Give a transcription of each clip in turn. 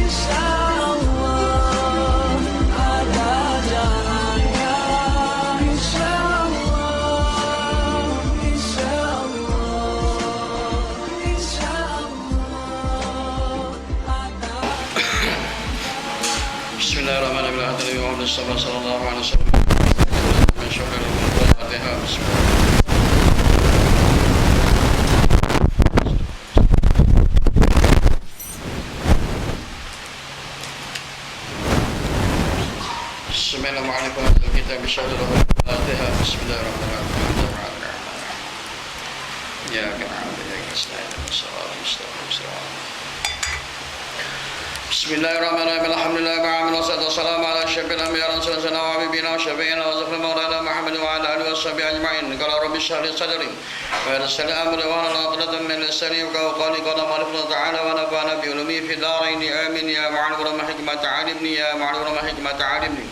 Bismillahirrahmanirrahim. Sallallahu alaihi wasallam. Min syarril Fatihah. Bismillahirrahmanirrahim. Kita bisyarril Fatihah. Bismillahirrahmanirrahim. Ya na'budu wa nasta'in. Bismillahirrahmanirrahim. Alhamdulillah wassalatu wassalamu ala asyrafil anbiya'i wa rasulina wa habibina wa syafi'ina wa zafir maulana Muhammad wa ala alihi washabihi ajma'in. Qala rabbi shrah li sadri wa yassir li amri wa hlul 'uqdatam min lisani yafqahu qawli. Qala Rabbuna ta'ala wa nafa'ana bi ulumi fid dharain. Amin ya ma'allim hikmata 'alimni ya ma'allim hikmata 'alimni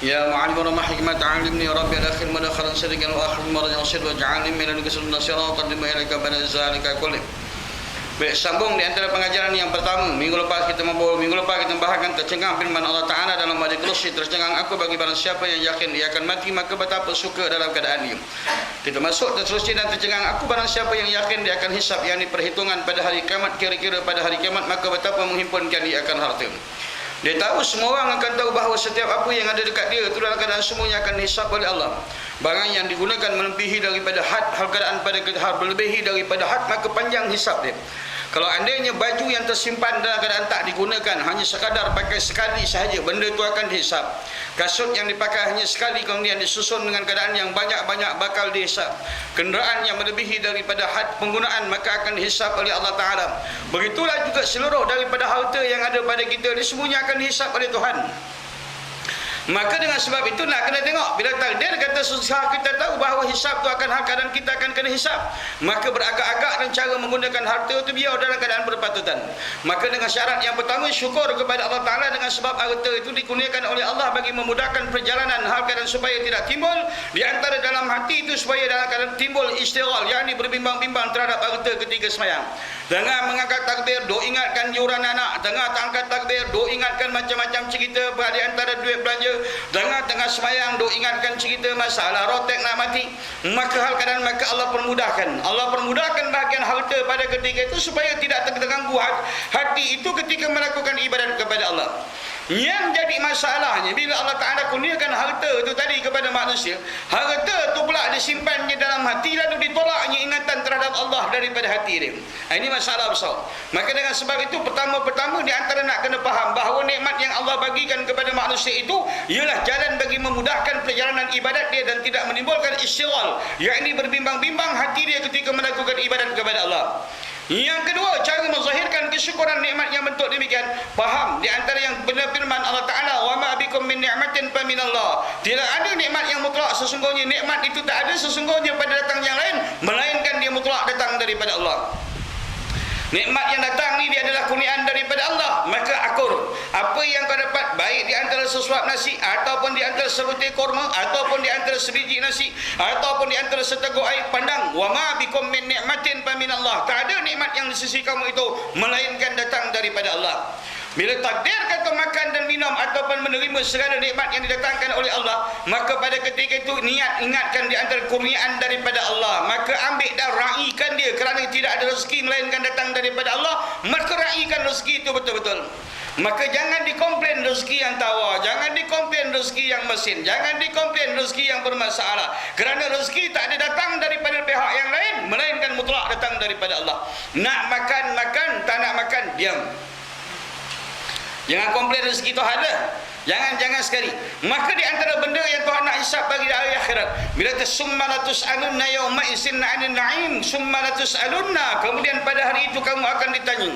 ya ma'allim hikmata 'alimni ya rabbi al-akhir madakhalan sadiqan wa akhir marajan sid wa ja'alni min al-qism nasira qaddim ilaika bana zalika kulli. Baik, sambung di antara pengajaran yang pertama. Minggu lepas kita membahaskan tercengang firman Allah Ta'ala dalam hadis Qudsi, tercengang aku bagi barang siapa yang yakin dia akan mati, maka betapa suka dalam keadaan dia. Kita masuk terusnya dan tercengang aku barang siapa yang yakin dia akan hisab, yakni perhitungan pada hari kiamat, kira-kira pada hari kiamat, maka betapa menghimpunkan dia akan harta. Dia tahu, semua orang akan tahu bahawa setiap apa yang ada dekat dia itu dalam keadaan semuanya akan dihisab oleh Allah. Barang yang digunakan melebihi daripada had, hal keadaan pada melebihi daripada had, maka panjang hisab dia. Kalau andainya baju yang tersimpan dalam keadaan tak digunakan, hanya sekadar pakai sekali sahaja, benda itu akan dihisab. Kasut yang dipakai hanya sekali kemudian disusun dengan keadaan yang banyak-banyak, bakal dihisab. Kenderaan yang melebihi daripada had penggunaan, maka akan dihisab oleh Allah Ta'ala. Begitulah juga seluruh daripada harta yang ada pada kita ini, semuanya akan dihisab oleh Tuhan. Maka dengan sebab itu nak kena tengok, bila takdir kata susah, kita tahu bahawa hisab tu akan hak dan kita akan kena hisab, maka beragak-agak dan cara menggunakan harta itu biar dalam keadaan berpatutan. Maka dengan syarat yang pertama, syukur kepada Allah Ta'ala dengan sebab harta itu dikurniakan oleh Allah bagi memudahkan perjalanan hal keadaan supaya tidak timbul di antara dalam hati itu, supaya dalam keadaan timbul istighal, yakni berbimbang-bimbang terhadap harta ketika sembahyang. Tengah mengangkat takbir, do ingatkan yuran anak. Tengah angkat takbir, do ingatkan macam-macam cerita di antara duit belanja. Tengah sembahyang, do ingatkan cerita masalah rotek nak mati. Maka hal keadaan, maka Allah permudahkan bahagian harta pada ketika itu supaya tidak terganggu hati itu ketika melakukan ibadat kepada Allah. Yang jadi masalahnya, bila Allah Ta'ala kurniakan harta itu tadi kepada manusia, harta itu pula disimpannya dalam hati, lalu ditolaknya ingatan terhadap Allah daripada hati dia. Ini masalah besar. Maka dengan sebab itu, pertama-pertama di antara nak kena faham bahawa nikmat yang Allah bagikan kepada manusia itu ialah jalan bagi memudahkan perjalanan ibadat dia dan tidak menimbulkan istighal, yakni berbimbang-bimbang hati dia ketika melakukan ibadat kepada Allah. Yang kedua, cara menzahirkan kesyukuran nikmat yang bentuk demikian, faham di antara yang benar firman Allah Ta'ala, wa ma bikum min ni'matin fa minallah. Tidak ada nikmat yang mutlak, sesungguhnya nikmat itu tak ada sesungguhnya pada datang yang lain, melainkan dia mutlak datang daripada Allah. Nikmat yang datang ni dia adalah kurniaan daripada Allah. Maka akur apa yang kau dapat, baik di antara sesuap nasi, ataupun di antara sebutir korma, ataupun di antara sebiji nasi, ataupun di antara seteguk air pandang, wa ma bikum min ni'matin fa minallah. Tak ada nikmat yang di sisi kamu itu melainkan datang daripada Allah. Bila takdir kata makan dan minum ataupun menerima segala nikmat yang didatangkan oleh Allah, maka pada ketika itu niat ingatkan di antara kurniaan daripada Allah, maka ambil dan raikan dia, kerana tidak ada rezeki melainkan datang daripada Allah, maka raikan rezeki itu betul-betul. Maka jangan dikomplain rezeki yang tawar, jangan dikomplain rezeki yang mesin, jangan dikomplain rezeki yang bermasalah, kerana rezeki tak ada datang daripada pihak yang lain melainkan mutlak datang daripada Allah. Nak makan, makan, tak nak makan, diam. Jangan komplain rezeki Tuhan dah. Jangan sekali. Maka di antara benda yang Tuhan nak hisab bagi di hari akhirat, bila summa latus'alunna yauma idzin 'anil na'im, summa latus'alunna, kemudian pada hari itu kamu akan ditanya.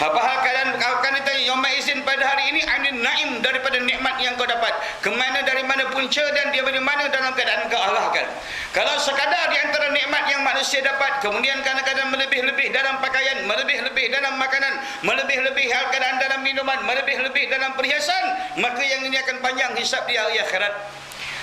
Apa hal keadaan akan ditanya yauma idzin, pada hari ini, 'anil na'im, daripada nikmat yang kau dapat. Kemana, dari mana punca, dan dia dari mana dalam keadaan kau arahkan. Kalau sekadar di antara nikmat yang manusia dapat, kemudian kadang-kadang melebih-lebih dalam pakaian, melebih-lebih dalam makanan, melebih-lebih hal keadaan dalam minuman, melebih-lebih dalam perhiasan, maka yang ini akan panjang hisab di hari akhirat.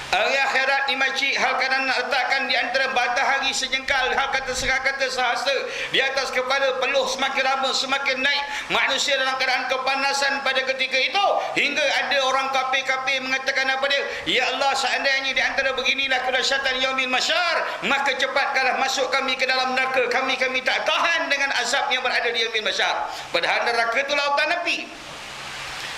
Hari akhirat ni makcik, hal kadang nak letakkan di antara matahari sejengkal, hal kata sekata sehasta di atas kepala, peluh semakin lama semakin naik, manusia dalam keadaan kepanasan pada ketika itu, hingga ada orang kafir-kafir mengatakan apa dia? Ya Allah, seandainya di antara beginilah kedahsyatan yaumil masyar, maka cepatkanlah masuk kami ke dalam neraka. Kami tak tahan dengan azab yang berada di yaumil masyar. Padahal neraka itu lautan api.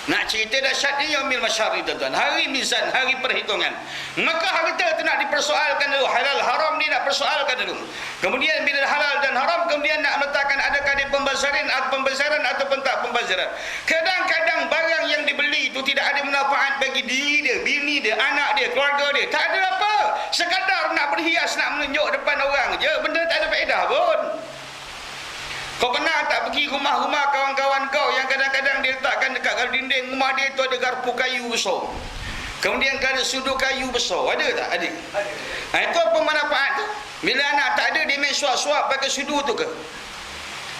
Nak cerita dahsyatnya yaumil masyar itu, tuan, hari mizan, hari perhitungan. Maka harta itu nak dipersoalkan dulu, halal haram dia nak persoalkan dulu. Kemudian bila halal dan haram, kemudian nak letakkan adakah dia pembazaran ataupun tak pembazaran. Kadang-kadang barang yang dibeli itu tidak ada manfaat bagi diri dia, bini dia, anak dia, keluarga dia. Tak ada apa, sekadar nak berhias, nak menunjuk depan orang je, benda tak ada faedah pun. Kau pernah tak pergi rumah-rumah kawan-kawan kau yang kadang-kadang dia letakkan dekat dinding rumah dia tu ada garpu kayu besar, kemudian ada sudu kayu besar? Ada tak? Ada. Itu apa manfaat tu? Bila anak tak ada, dia main suap-suap pakai sudu tu ke?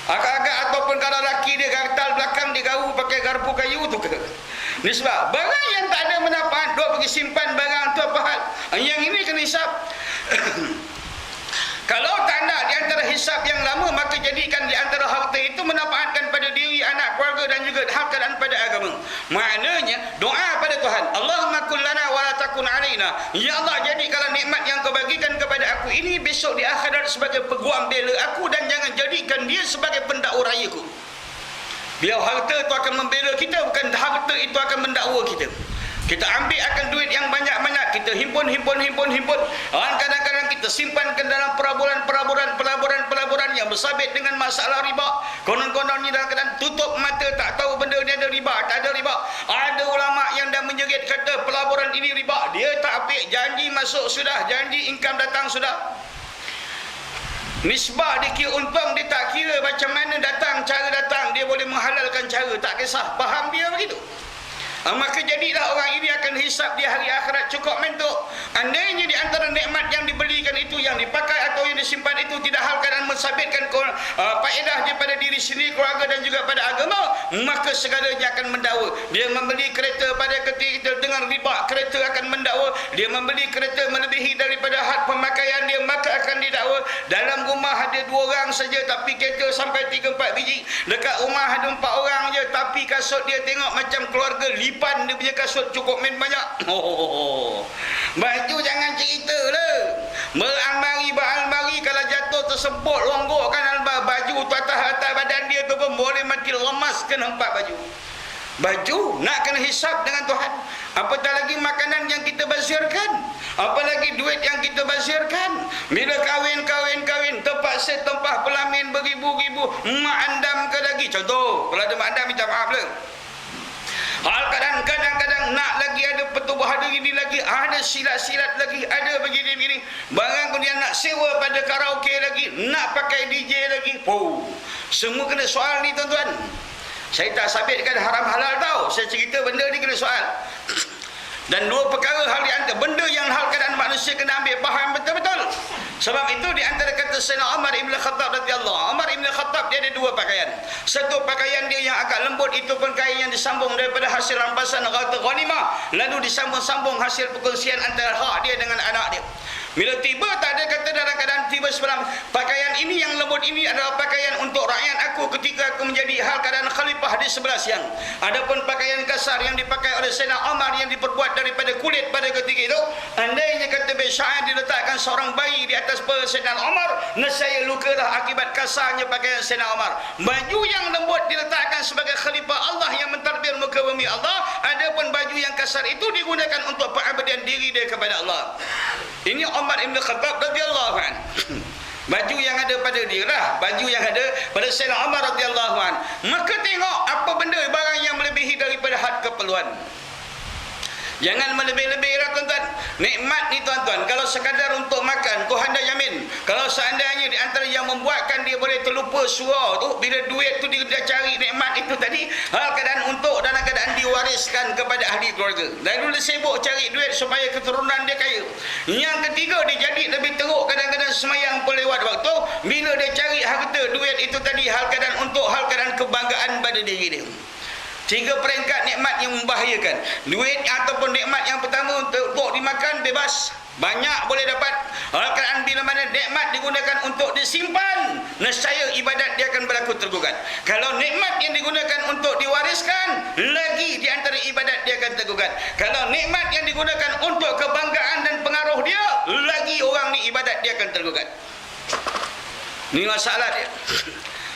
Agak-agak ataupun kalau laki dia gatal belakang, dia garu pakai garpu kayu tu ke? Ni sebab barang yang tak ada manfaat, duk pergi simpan barang tu apa hal? Yang ini kena hisap. Kalau tak nak di antara hisab yang lama, maka jadikan di antara harta itu memanfaatkan pada diri, anak, keluarga dan juga hal keadaan pada agama. Maknanya doa pada Tuhan, Allahumma kun lana wa la takun alaina. Ya Allah, jadikanlah nikmat yang kau bagikan kepada aku ini besok di akhirat sebagai peguam bela aku, dan jangan jadikan dia sebagai pendakwa rayaku. Biar harta itu akan membela kita, bukan harta itu akan mendakwa kita. Kita ambil akan duit yang banyak-banyak, kita himpun. Kadang-kadang kita simpan ke dalam pelaburan yang bersabit dengan masalah riba. Konon-konon ni dalam keadaan tutup mata, tak tahu benda ni ada riba, tak ada riba. Ada ulama yang dah menjerit kata pelaburan ini riba. Dia tak ambil, janji masuk sudah, janji income datang sudah. Nisbah dia kira untung, dia tak kira macam mana datang, cara datang. Dia boleh menghalalkan cara, tak kisah. Faham dia begitu? Maka jadilah orang ini akan hisap di hari akhirat cukup mentuk. Andainya di antara nikmat yang dibelikan itu, yang dipakai atau yang disimpan itu tidak hal keadaan mensabitkan faedah daripada diri sendiri, keluarga dan juga pada agama, maka segalanya akan mendakwa. Dia membeli kereta pada ketika dengan riba, kereta akan mendakwa. Dia membeli kereta melebihi daripada had pemakaian dia, maka akan didakwa. Dalam rumah ada 2 orang saja tapi kereta sampai 3-4 biji. Dekat rumah ada 4 orang je tapi kasut dia tengok macam keluarga lipan, dia punya kasut cukup main banyak. Baju jangan cerita lah. Beralmari kalau jatuh tersebut longgokkan baju tu atas badan dia tu pun boleh mati lemas ke nampak baju. Baju nak kena hisap dengan Tuhan. Apatah lagi makanan yang kita bazirkan, apalagi duit yang kita bazirkan. Bila kahwin terpaksa tempah pelamin beribu-ribu, mak andam ke lagi. Contoh, kalau ada mak andam minta maaf lah. Hal kadang-kadang nak lagi ada pertubuhan diri lagi, ada silat-silat lagi, ada begini-begini. Barang kemudian nak sewa pada karaoke lagi, nak pakai DJ lagi. Semua kena soal ni tuan-tuan. Saya tak sabitkan haram halal tau. Saya cerita benda ni kena soal. Dan 2 perkara hal di antara benda yang hal keadaan manusia kena ambil faham betul-betul. Sebab itu di antara kata Sayyidina Umar Ibn Khattab radhiyallahu, Umar Ibn Khattab dia ada 2 pakaian. Satu pakaian dia yang agak lembut, itu pun kain yang disambung daripada hasil rampasan harta ghanimah, lalu disambung-sambung hasil perkongsian antara hak dia dengan anak dia. Bila tiba tak ada kata dalam keadaan tiba sebelah, pakaian ini yang lembut ini adalah pakaian untuk rakyat aku ketika aku menjadi hal keadaan khalifah di sebelah siang. Adapun pakaian kasar yang dipakai oleh Sayyidina Umar yang diperbuat daripada kulit pada ketika itu, andainya kata Bishair diletakkan seorang bayi di atas perut Sayyidina Umar, nescaya lukalah akibat kasarnya pakaian Sayyidina Umar. Baju yang lembut diletakkan sebagai khalifah Allah yang mentadbir muka bumi Allah, adapun baju yang kasar itu digunakan untuk pengabdian diri dia kepada Allah. Ini Umar Ibn Khattab radhiyallahu an. Baju yang ada pada dia lah, baju yang ada pada Sayyidina Umar radhiyallahu an. Maka tengok apa benda barang yang melebihi daripada had keperluan. Jangan melebih-lebih lah tuan-tuan. Nikmat ni tuan-tuan, kalau sekadar untuk makan, Tuhan dah jamin. Kalau seandainya di antara yang membuatkan dia boleh terlupa surau tu, bila duit tu dia cari nikmat itu tadi, hal keadaan untuk dalam keadaan diwariskan kepada ahli keluarga. Dan dulu sibuk cari duit supaya keturunan dia kaya. Yang ketiga, dia jadi lebih teruk, kadang-kadang semayang pun lewat waktu. Bila dia cari harta duit itu tadi, hal keadaan untuk hal keadaan kebanggaan pada diri dia. 3 peringkat nikmat yang membahayakan. Duit ataupun nikmat yang pertama untuk dimakan bebas, banyak boleh dapat. Al-Quran bila mana nikmat digunakan untuk disimpan, nescaya ibadat dia akan berlaku tergugat. Kalau nikmat yang digunakan untuk diwariskan, lagi di antara ibadat dia akan tergugat. Kalau nikmat yang digunakan untuk kebanggaan dan pengaruh dia, lagi orang ni ibadat dia akan tergugat. Ni masalah dia.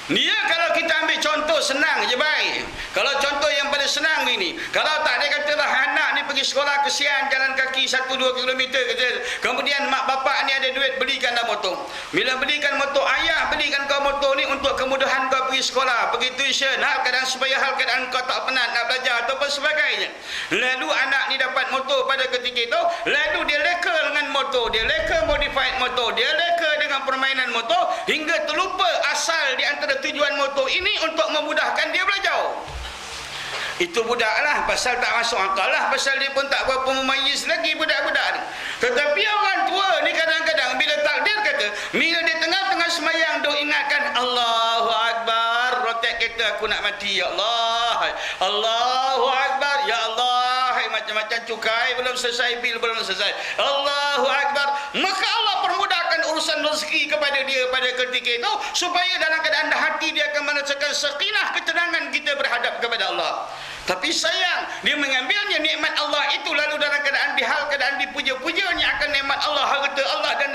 Dia kalau kita ambil contoh senang je baik. Kalau contoh yang paling senang ini, kalau tak dia katalah anak ni pergi sekolah kesian jalan kaki 1-2 kilometer kata. Kemudian mak bapak ni ada duit belikanlah motor. Bila belikan motor, ayah belikan kau motor ni untuk kemudahan kau pergi sekolah, pergi tuition, hal keadaan supaya hal keadaan kau tak penat nak belajar ataupun sebagainya. Lalu anak ni dapat motor pada ketika itu, lalu dia leka dengan motor, dia leka modified motor, dia leka dengan permainan motor hingga terlupa asal di antara tujuan motor ini untuk memudahkan dia belajar. Itu budak lah, pasal tak masuk akal lah, pasal dia pun tak berapa memayis lagi budak-budak ni. Tetapi orang tua ni kadang-kadang bila takdir kata, bila dia tengah-tengah semayang duk ingatkan Allahu Akbar, rotek kata aku nak mati, ya Allah, Allahu Akbar, ya Allah, macam-macam cukai belum selesai, bil belum selesai, Allahu Akbar, maka Allah permudahkan urusan rezeki kepada dia pada ketika itu, supaya dalam keadaan hati dia akan merasakan sakinah, ketenangan kita berhadap kepada Allah. Tapi sayang, dia mengambilnya nikmat Allah itu, lalu dalam keadaan keadaan dipuja-pujanya akan nikmat Allah, harta Allah dan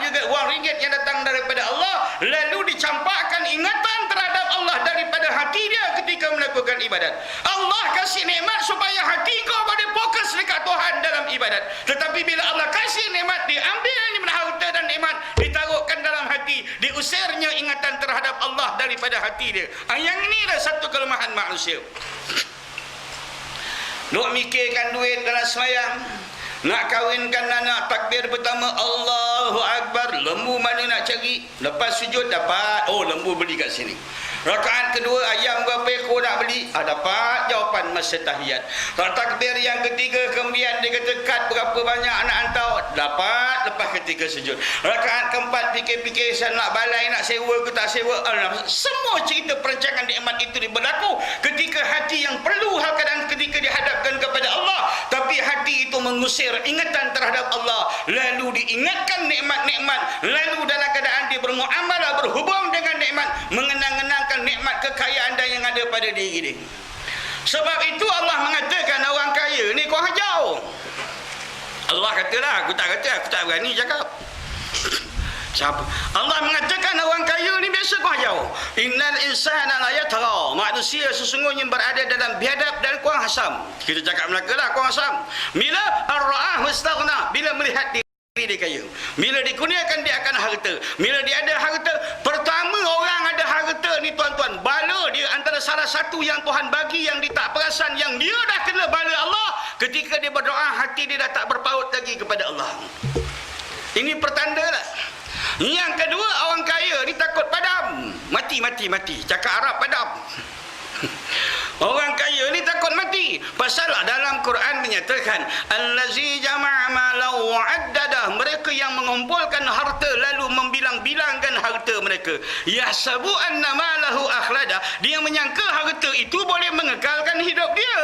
juga wang ringgit yang datang daripada Allah, lalu dicampakkan ingatan terhadap Allah daripada hati dia ketika melakukan ibadat. Allah kasih nikmat supaya hati kau boleh fokus dekat Tuhan dalam ibadat. Tetapi bila Allah kasih nikmat, diambilnya harta dan nikmat, ditaruhkan dalam hati, diusirnya ingatan terhadap Allah daripada hati dia. Yang inilah satu kelemahan manusia. Duk mikirkan duit dalam semayang, nak kahwinkan anak, takbir pertama Allahu Akbar, lembu mana nak cari, lepas sujud dapat, oh lembu beli kat sini. Rakaat kedua, ayam berapa ekor nak beli, dapat jawapan masa tahiyat. Takbir yang ketiga, kemudian dia kata kad berapa banyak nak hantar, dapat lepas ketika sujud. Rakaat keempat, fikir-fikir saya nak balai, nak sewa ke tak sewa. Semua cerita perancangan nikmat itu berlaku ketika hati yang perlu hal keadaan ketika dihadapkan kepada Allah, tapi hati itu mengusir ingatan terhadap Allah, lalu diingatkan nikmat-nikmat, lalu dalam keadaan dia bermuamalah, berhubung dengan nikmat, mengenang-enangkan nikmat kekayaan dan yang ada pada diri dia. Sebab itu Allah mengatakan orang kaya ni kau hajar. Allah katalah, aku tak berani cakap. Siapa? Allah mengatakan orang kaya ni biasa kau hajar. Innal insana la yatgha. Manusia sesungguhnya berada dalam biadab dan kurang hasam. Kita cakap Melaka lah, kurang hasam. Bila ar-ra'ah wastaghna, bila melihat dia kaya, bila dikurniakan dia akan harta, bila dia ada harta, pertama orang ada harta ni tuan-tuan, bala dia antara salah satu yang Tuhan bagi yang dia tak perasan, yang dia dah kena bala Allah ketika dia berdoa, hati dia dah tak berpaut lagi kepada Allah. Ini pertanda lah. Yang kedua, orang kaya ni takut padam, mati, cakap Arab padam. Orang kaya ni takut mati. Pasal dalam Quran menyatakan allazi jama'a malan wa 'addadah, mereka yang mengumpulkan harta lalu membilang-bilangkan harta mereka. Yahsabu anna malahu akhlada, dia menyangka harta itu boleh mengekalkan hidup dia.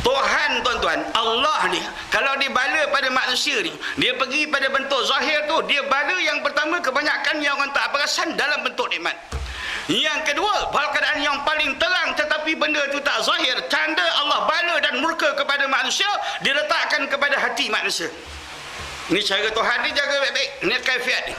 Tuhan tuan-tuan, Allah ni kalau dia bala pada manusia ni, dia pergi pada bentuk zahir tu, dia bala yang pertama kebanyakan yang orang tak perasan dalam bentuk nikmat. Yang kedua, keadaan yang paling terang tetapi benda itu tak zahir, tanda Allah bala dan murka kepada manusia, diletakkan kepada hati manusia. Ini cara Tuhan ni jaga baik-baik. Ini kaifiat ni.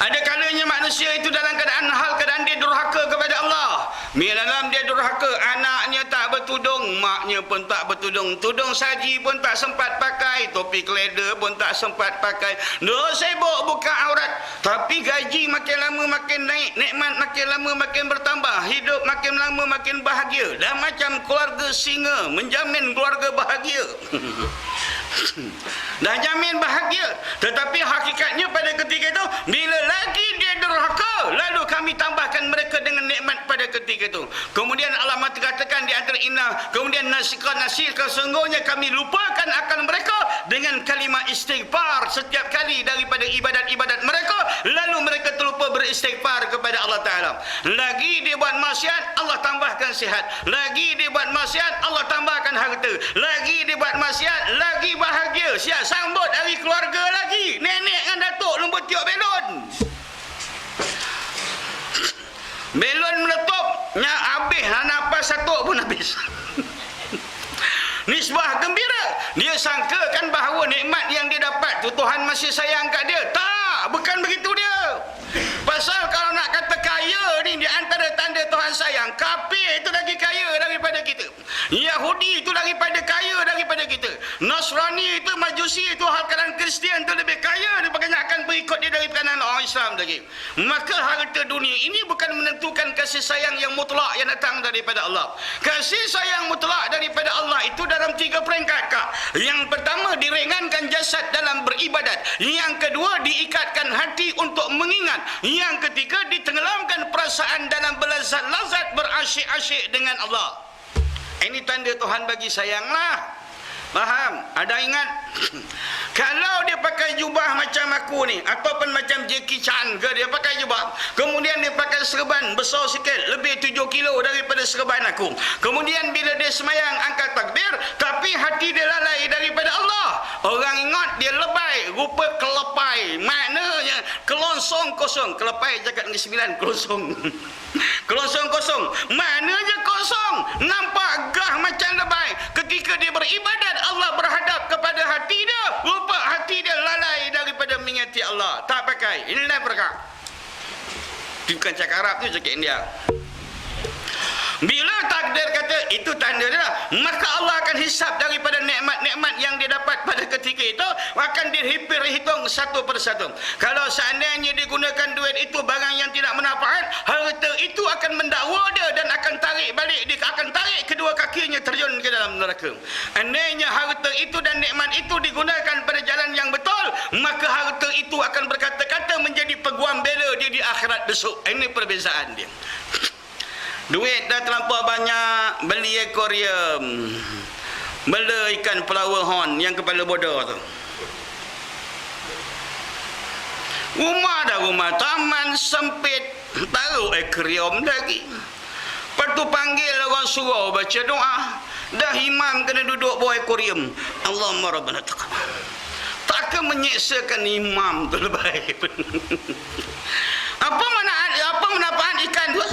Ada kalanya manusia itu dalam keadaan dia durhaka kepada Allah. Dalam dia durhaka, anaknya tak bertudung, maknya pun tak bertudung, tudung saji pun tak sempat pakai, topi keleda pun tak sempat pakai, sibuk buka aurat. Tapi gaji makin lama makin naik, nikmat makin lama makin bertambah, hidup makin lama makin bahagia. Dan macam keluarga singa menjamin keluarga bahagia. Dah jamin bahagia. Tetapi hakikatnya pada ketika itu, bila lagi dia durhaka, lalu kami tambahkan mereka dengan nikmat pada ketika itu. Kemudian Allah katakan di antara inna, kemudian nasihkan sesungguhnya kami lupakan akan mereka dengan kalimah istighfar setiap kali daripada ibadat-ibadat mereka, lalu mereka terlupa beristighfar kepada Allah Ta'ala. Lagi dia buat maksiat, Allah tambahkan sihat. Lagi dia buat maksiat, Allah tambahkan harta. Lagi dia buat maksiat, lagi bahagia. Siap sambut hari keluarga lagi. Nenek dengan datuk lembut tiup belon. Belon meletup, nya habis, nafas satu pun habis. Nisbah gembira. Dia sangkakan bahawa nikmat yang dia dapat tu Tuhan masih sayang kat dia. Tak, bukan begitu dia. Pasal kalau nak kata kaya ni, di antara tanda Tuhan sayang, kafir itu lagi kaya daripada kita. Yahudi itu daripada kaya daripada kita. Nasrani itu, Majusi itu, hal-hal Kristian itu lebih kaya daripada kebanyakan pengikut dia daripada orang Islam lagi. Maka harta dunia ini bukan menentukan kasih sayang yang mutlak yang datang daripada Allah. Kasih sayang mutlak daripada Allah itu dalam 3 peringkat, Kak. Yang pertama, diringankan jasad dalam beribadat. Yang kedua, diikatkan hati untuk mengingat. Yang ketiga, ditenggelamkan perasaan dalam belazat-lazat berasyik-asyik dengan Allah. Ini tanda Tuhan bagi sayanglah. Faham? Ada ingat? Kalau dia pakai jubah macam aku ni, ataupun macam Jackie Chan ke, dia pakai jubah, kemudian dia pakai serban besar sikit, lebih 7 kilo daripada serban aku, kemudian bila dia semayang angkat takbir, tapi hati dia lalai daripada Allah, orang ingat dia lebay, rupa kelepai. Maknanya kelonsong kosong. Kelepai cakap dengan 9, kelonsong. Kelonsong kosong, maknanya kosong, nampak gah macam lebay. Ketika dia beribadat, Allah berhadap kepada hati dia, rupa hati dia lalai daripada mengingati Allah. Tak pakai. Inilah perkara. Bukan cakap Arab tu, cakap India. Bila takdir kata itu tanda dia, maka Allah akan hisap daripada nikmat-nikmat yang dia dapat pada ketika itu, akan dihitung satu persatu. Kalau seandainya digunakan duit itu barang yang tidak bermanfaat, harta itu akan mendakwa dia dan akan tarik balik, dia akan tarik kedua kakinya terjun ke dalam neraka. Andainya harta itu dan nikmat itu digunakan pada jalan yang betul, maka harta itu akan berkata-kata menjadi peguam bela dia di akhirat besok. Ini perbezaan dia. Duit dah terlampau banyak, beli akuarium, bela ikan flower horn yang kepala bodoh tu. Rumah dah rumah, taman sempit, taruh akuarium lagi. Lepas tu panggil orang suruh baca doa, dah imam kena duduk bawah akuarium. Allahumma rabbana taqabbal. Takkan menyeksakan imam tu lebih. Apa manfaat ikan tu?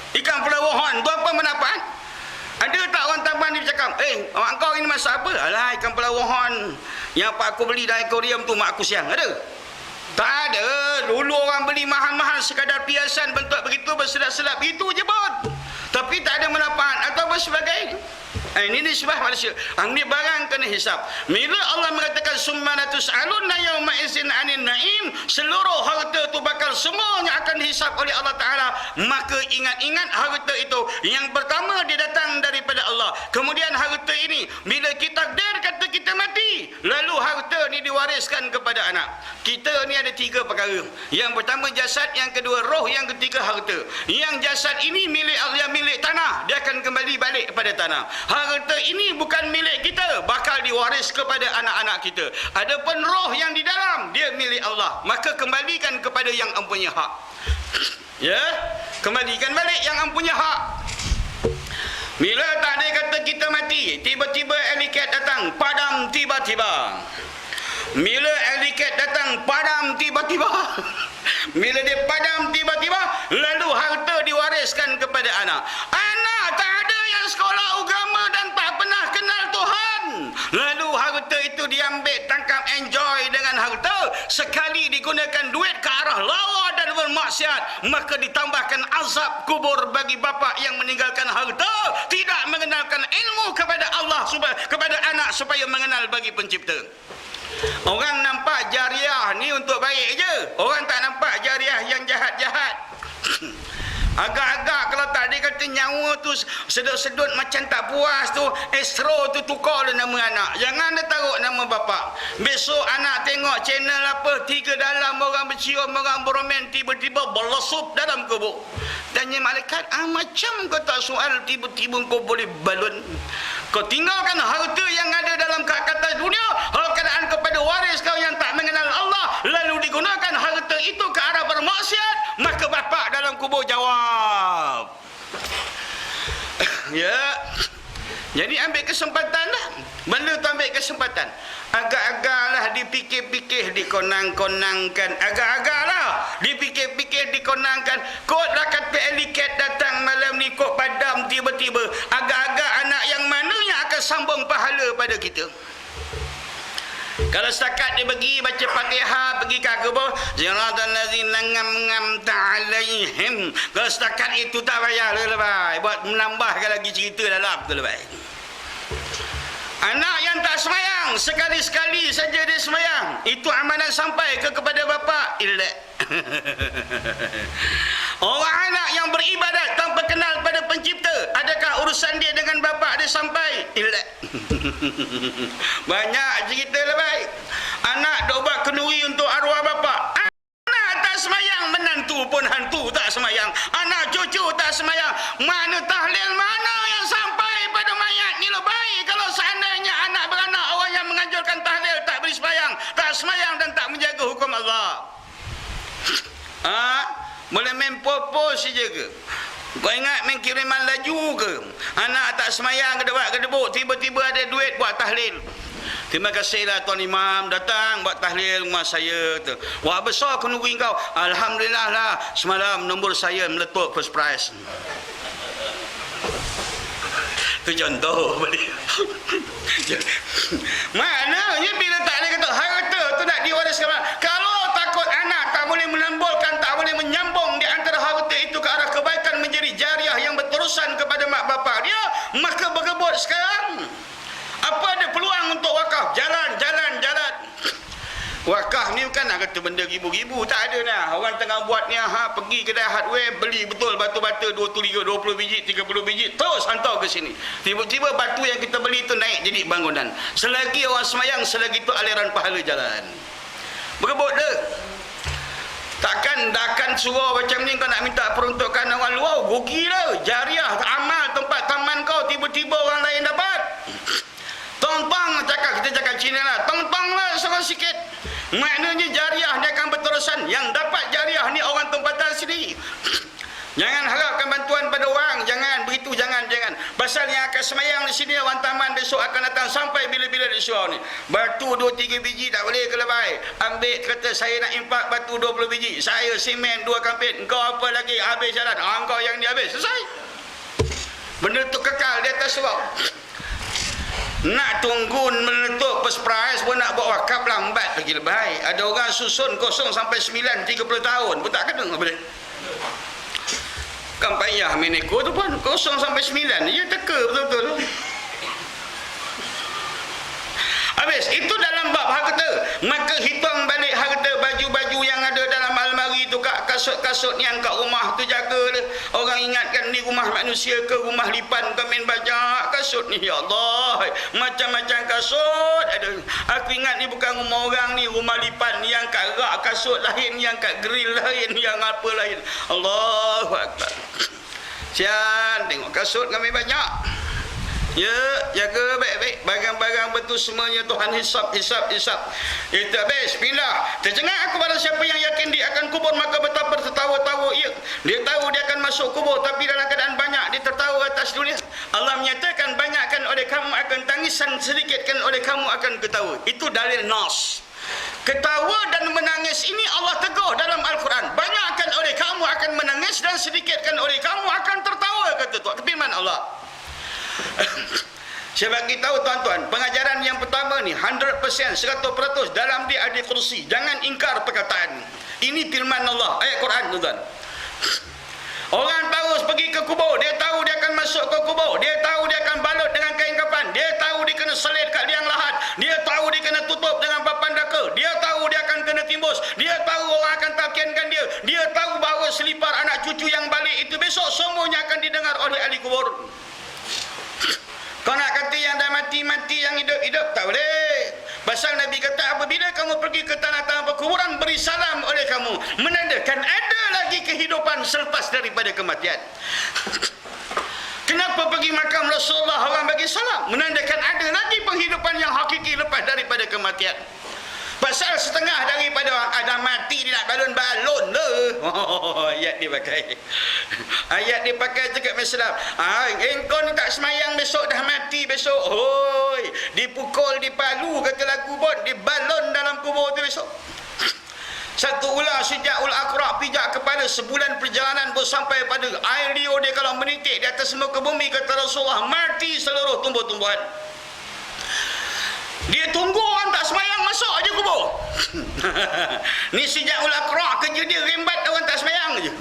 Ikan flower horn tu apa manfaat? Ada tak orang taman dia cakap, mak kau ini masak apa? Alah, ikan flower horn yang pak aku beli dari akuarium tu mak aku siang. Ada? Tak ada. Dulu orang beli mahal-mahal sekadar piasan bentuk begitu berselap-selap, itu je pun. Tapi tak ada manfaat atau apa sebagainya. Ini nisbah manusia. Ini barang kena hisap. Bila Allah mengatakan summa latus'alunna yawma idzin 'anil na'im, seluruh harta itu bakal semuanya akan dihisap oleh Allah Taala. Maka ingat-ingat harta itu. Yang pertama dia datang daripada Allah. Kemudian harta ini bila kita takdir kata kita mati, lalu harta ni diwariskan kepada anak. Kita ni ada 3 perkara. Yang pertama jasad, yang kedua roh, yang ketiga harta. Yang jasad ini milik Allah, milik tanah, dia akan kembali balik kepada tanah. Harta ini bukan milik kita, bakal diwaris kepada anak-anak kita. Adapun roh yang di dalam, dia milik Allah, maka kembalikan kepada yang empunya hak. Ya, kembalikan balik yang empunya hak. Bila tak ada kata kita mati, tiba-tiba helikat datang, padam tiba-tiba. Bila helikat datang, padam tiba-tiba. Bila dia padam tiba-tiba, lalu harta diwariskan kepada anak. Anak tak ada yang sekolah agama dan tak pernah kenal Tuhan. Lalu harta itu diambil, tangkap, enjoy dengan harta. Sekali digunakan duit ke arah lawa dan bermaksiat, maka ditambahkan azab kubur bagi bapa yang meninggalkan harta, tidak mengenalkan ilmu kepada Allah, kepada anak supaya mengenal bagi pencipta. Orang nampak jariah ni untuk baik je. Orang tak nampak jariah yang jahat-jahat. Agak-agak kalau tak dia kata nyawa tu sedut-sedut macam tak puas tu, Astro tu tukarlah nama anak. Jangan dia taruh nama bapa. Besok anak tengok channel apa, 3 dalam orang bercium, orang beromen, tiba-tiba berlesup dalam kubur. Tanya malaikat, macam kau tak soal tiba-tiba kau boleh balon? Kau tinggalkan harta yang ada dalam kata dunia, hal keadaan kepada waris kau yang tak mengenal Allah, lalu digunakan harta itu ke arah bermaksiat, maka bapa dalam kubur jawab. Ya. Jadi ambil kesempatan lah. Benda tu ambil kesempatan. Agak-agaklah dipikir-pikir, dikonang-konangkan. Agak-agaklah dipikir-pikir, dikonangkan. Kot rakat eliket datang malam ni, kot padam tiba-tiba. Agak-agak anak yang mana yang akan sambung pahala pada kita? Kalau setakat dia pergi baca Fatihah, pergi ke kubur, ziratal ladzina ngam-ngam ta'alaihim. Kalau setakat itu tak payah lebay. Buat menambahkan lagi cerita dalam tu lebay. Anak yang tak semayang, sekali-sekali saja dia semayang, itu amanah sampai kepada bapa. Ilak. Orang anak yang beribadat tanpa kenal pada pencipta, adakah urusan dia dengan bapa dia sampai? Ilak. Banyak cerita lebay. Anak dok buat kenduri untuk arwah bapa. Anak tak semayang, menantu pun hantu tak semayang. Anak cucu tak semayang. Mana tahlil mana yang sampai pada mayat ni lebay? Kalau seandainya anak beranak orang yang menganjurkan tahlil tak beri semayang, tak semayang dan tak menjaga hukum Allah. Boleh main popo saja ke? Kau ingat main kiriman laju ke? Anak tak semayang kedebak-kedebuk, tiba-tiba ada duit buat tahlil. Terima kasihlah Tuan Imam datang buat tahlil rumah saya tu. Wah, besar kenduri kau. Alhamdulillah lah, semalam nombor saya meletup first prize. Itu contoh boleh. Maknanya bila tak ada kata harta tu nak diwariskan. Kalau takut anak tak boleh melambolkan, tak boleh menyambung di antara harta itu ke arah kebaikan menjadi jariah yang berterusan kepada mak bapak dia, maka bergebut sekarang. Apa ada peluang untuk wakaf? Jalan. Wakaf ni bukan nak kata benda ribu-ribu, tak ada nah. Orang tengah buat ni, pergi kedai hardware, beli betul batu-bata 20 biji, 30 biji, terus hantar ke sini. Tiba-tiba batu yang kita beli tu naik jadi bangunan. Selagi orang semayang, selagi tu aliran pahala jalan. Berebut dah. Takkan suruh macam ni kau nak minta peruntukan orang luar, rugi dah. Jariah, amal tempat taman kau, tiba-tiba orang lain dapat. Tong-tong kita cakap Cina lah, tong-tong lah sama sikit. Maknanya jariah dia akan berterusan. Yang dapat jariah ni orang tempatan sendiri. Jangan harapkan bantuan pada orang. Jangan begitu, jangan. Pasal yang akan semayang di sini orang taman besok akan datang sampai bila-bila di surau ni. Batu 2-3 biji tak boleh ke lebay. Ambil kata saya nak impak batu 20 biji. Saya simen 2 kampit. Engkau apa lagi? Habis jalan. Engkau yang dia habis. Selesai. Benda tu kekal di atas surau. Nak tunggu meletup first prize pun nak buat wakaf lambat lagi lebay. Ada orang susun 0 sampai 9 30 tahun pun tak kena boleh. Kan payah main neko tu pun 0 sampai 9 dia teka betul-betul. Habis itu dalam bab harta. Maka hitung balik harta, baju-baju yang ada dalam almari tu, kasut-kasut yang kat rumah tu jaga lah. Orang ingatkan ni rumah manusia ke rumah lipan ke main bajak kasut ni. Ya Allah, macam-macam kasut ada. Aku ingat ni bukan rumah orang ni, rumah lipan yang kat rak kasut lain, yang kat grill lain, yang apa lain. Allahu Akbar. Sian tengok kasut kami banyak. Ya, jaga baik-baik. Barang-barang betul semuanya Tuhan hisap. Itu habis, pindah. Tercengang aku pada siapa yang yakin dia akan kubur, maka betapa tertawa-tawa ia. Dia tahu dia akan masuk kubur, tapi dalam keadaan banyak dia tertawa atas dunia. Allah menyatakan banyakkan oleh kamu akan tangisan, sedikitkan oleh kamu akan ketawa. Itu dalil nas. Ketawa dan menangis ini Allah tegur dalam Al-Quran. Banyakkan oleh kamu akan menangis dan sedikitkan oleh kamu akan tertawa, kata Tuhan. Firman Allah. Saya bagi tahu tuan-tuan, pengajaran yang pertama ni 100%, 100% dalam dia ada kursi. Jangan ingkar perkataan. Ini firman Allah, ayat Quran tuan-tuan. Orang tahu pergi ke kubur, dia tahu dia akan masuk ke kubur, dia tahu dia akan balut dengan kain kafan, dia tahu dia kena selit kat liang lahat, dia tahu dia kena tutup dengan papan daka, dia tahu dia akan kena timbus, dia tahu orang akan talkinkan dia tahu bahawa selipar anak cucu yang balik itu besok semuanya akan didengar oleh ahli kubur. Kau nak kata yang dah mati-mati, yang hidup-hidup, tak boleh. Pasal Nabi kata apabila kamu pergi ke tanah-tanah perkuburan, beri salam oleh kamu, menandakan ada lagi kehidupan selepas daripada kematian. Kenapa pergi makam Rasulullah orang bagi salam? Menandakan ada lagi penghidupan yang hakiki lepas daripada kematian. Pasal setengah daripada orang ada mati dia nak balon-balon le. Ayat dia pakai. Ayat dia pakai cakap Islam. Engkau ni tak semayang besok dah mati besok. Hoi, dipukul, dipalu kata lagu pun, dibalon dalam kubur tu besok. Satu ular sejak ular akrak pijak kepala sebulan perjalanan pun sampai pada air liur dia kalau menitik di atas muka bumi kata Rasulullah mati seluruh tumbuh-tumbuhan. Dia tunggu orang tak semayang masuk aja kubur. Ni sejak ular akrak kerja dia rembat orang tak semayang aja.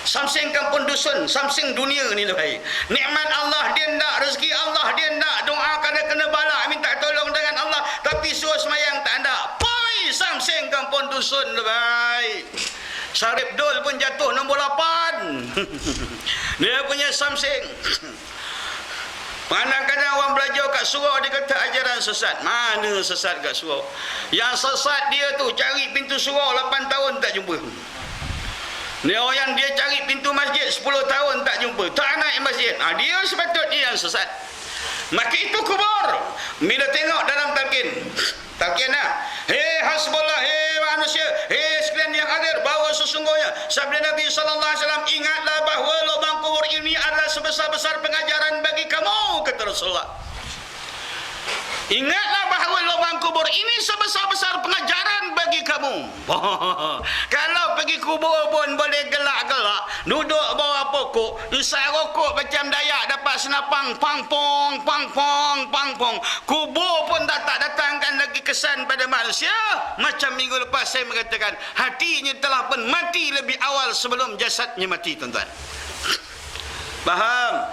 Samsing kampung dusun, samsing dunia ni lebih. Nikmat Allah dia nak, rezeki Allah dia nak, doa kena bala, minta tolong dengan Allah, tapi suruh semayang tak ada. Poi samsing kampung dusun lebih. Sarip Dul pun jatuh nombor 8. Dia punya samsing. Kadang-kadang orang belajar kat surau dia kata ajaran sesat. Mana sesat kat surau? Yang sesat dia tu cari pintu surau 8 tahun tak jumpa. Ni orang dia cari pintu masjid 10 tahun tak jumpa, tak naik masjid. Dia sepatutnya yang sesat. Maka itu kubur. Bila tengok dalam talqin lah. Hei hasbullah, hei manusia, hei sekalian yang hadir, bahawa sesungguhnya sabda Nabi SAW, ingatlah bahawa lubang kubur ini adalah sebesar-besar pengajaran bagi kamu, kata Rasulullah. Ingatlah bahawa lubang kubur ini sebesar-besar pengajaran bagi kamu. Kalau pergi kubur pun boleh gelak-gelak, duduk bawah pokok, isap rokok macam Dayak dapat senapang, pang-pong, pang-pong, pang-pong. Kubur pun tak datangkan lagi kesan pada manusia. Macam minggu lepas saya mengatakan, hatinya telah pun mati lebih awal sebelum jasadnya mati, tuan-tuan. Faham?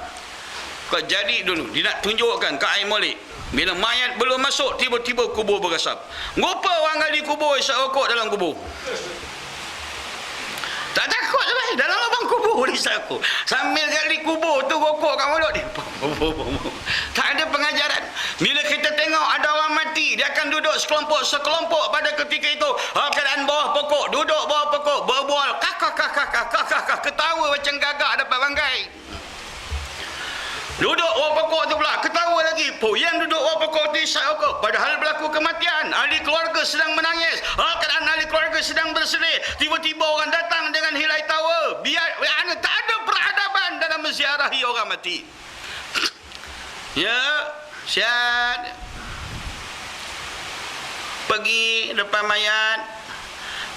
Kau jadi dulu, dia nak tunjukkan ke air molek. Bila mayat belum masuk, tiba-tiba kubur berasap. Ngapa orang gali kubur isap rokok dalam kubur? Tak takut lah, dalam lubang kubur isap rokok. Sambil gali kubur tu rokok kat mulut dia. Tak ada pengajaran. Bila kita tengok ada orang mati, dia akan duduk sekelompok pada ketika itu. Keadaan bawah pokok, duduk bawah pokok, berbual, kakak, ketawa macam gagak dapat bangkai. Duduk bawah pokok tu pula, ketawa lagi. Yang duduk bawah pokok tu isap rokok. Padahal berlaku kematian, ahli keluarga sedang menangis, keadaan ahli keluarga sedang bersedih. Tiba-tiba orang datang dengan helai tawa. Tak ada peradaban dalam menziarahi orang mati. Ya, sihat. Pergi depan mayat,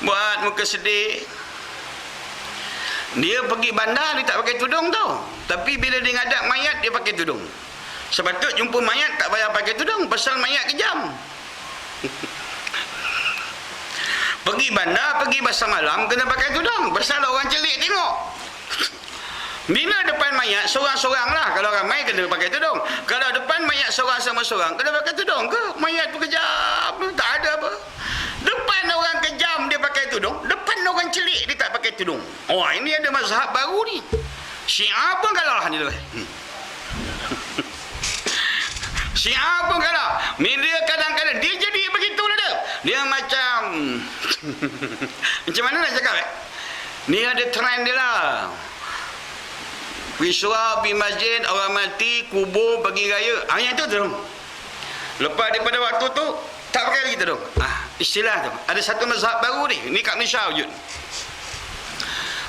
buat muka sedih. Dia pergi bandar, dia tak pakai tudung tau. Tapi bila dia ngadap mayat, dia pakai tudung. Sepatut jumpa mayat tak payah pakai tudung, pasal mayat kejam. Pergi bandar, pergi pasar malam, kena pakai tudung, pasal orang celik tengok. Bila depan mayat, seorang-seorang lah. Kalau ramai, kena pakai tudung. Kalau depan mayat seorang sama seorang, kena pakai tudung ke? Mayat tu kejam, tak ada apa. Depan orang kejam dia pakai tudung, depan orang celik dia tak pakai tudung. Oh, ini ada mazhab baru ni. Syiah pun kalah ni tu. Syiah pun kalah. Dia kadang-kadang dia jadi begitu lah dia macam macam mana nak cakap ni ada trend dia lah. Pergi surau, pergi masjid, orang mati, kubur, pergi raya. Yang tu tudung. Lepas daripada waktu tu tak pakai lagi tudung. Istilah tu. Ada satu mazhab baru ni. Ni kat Malaysia wujud.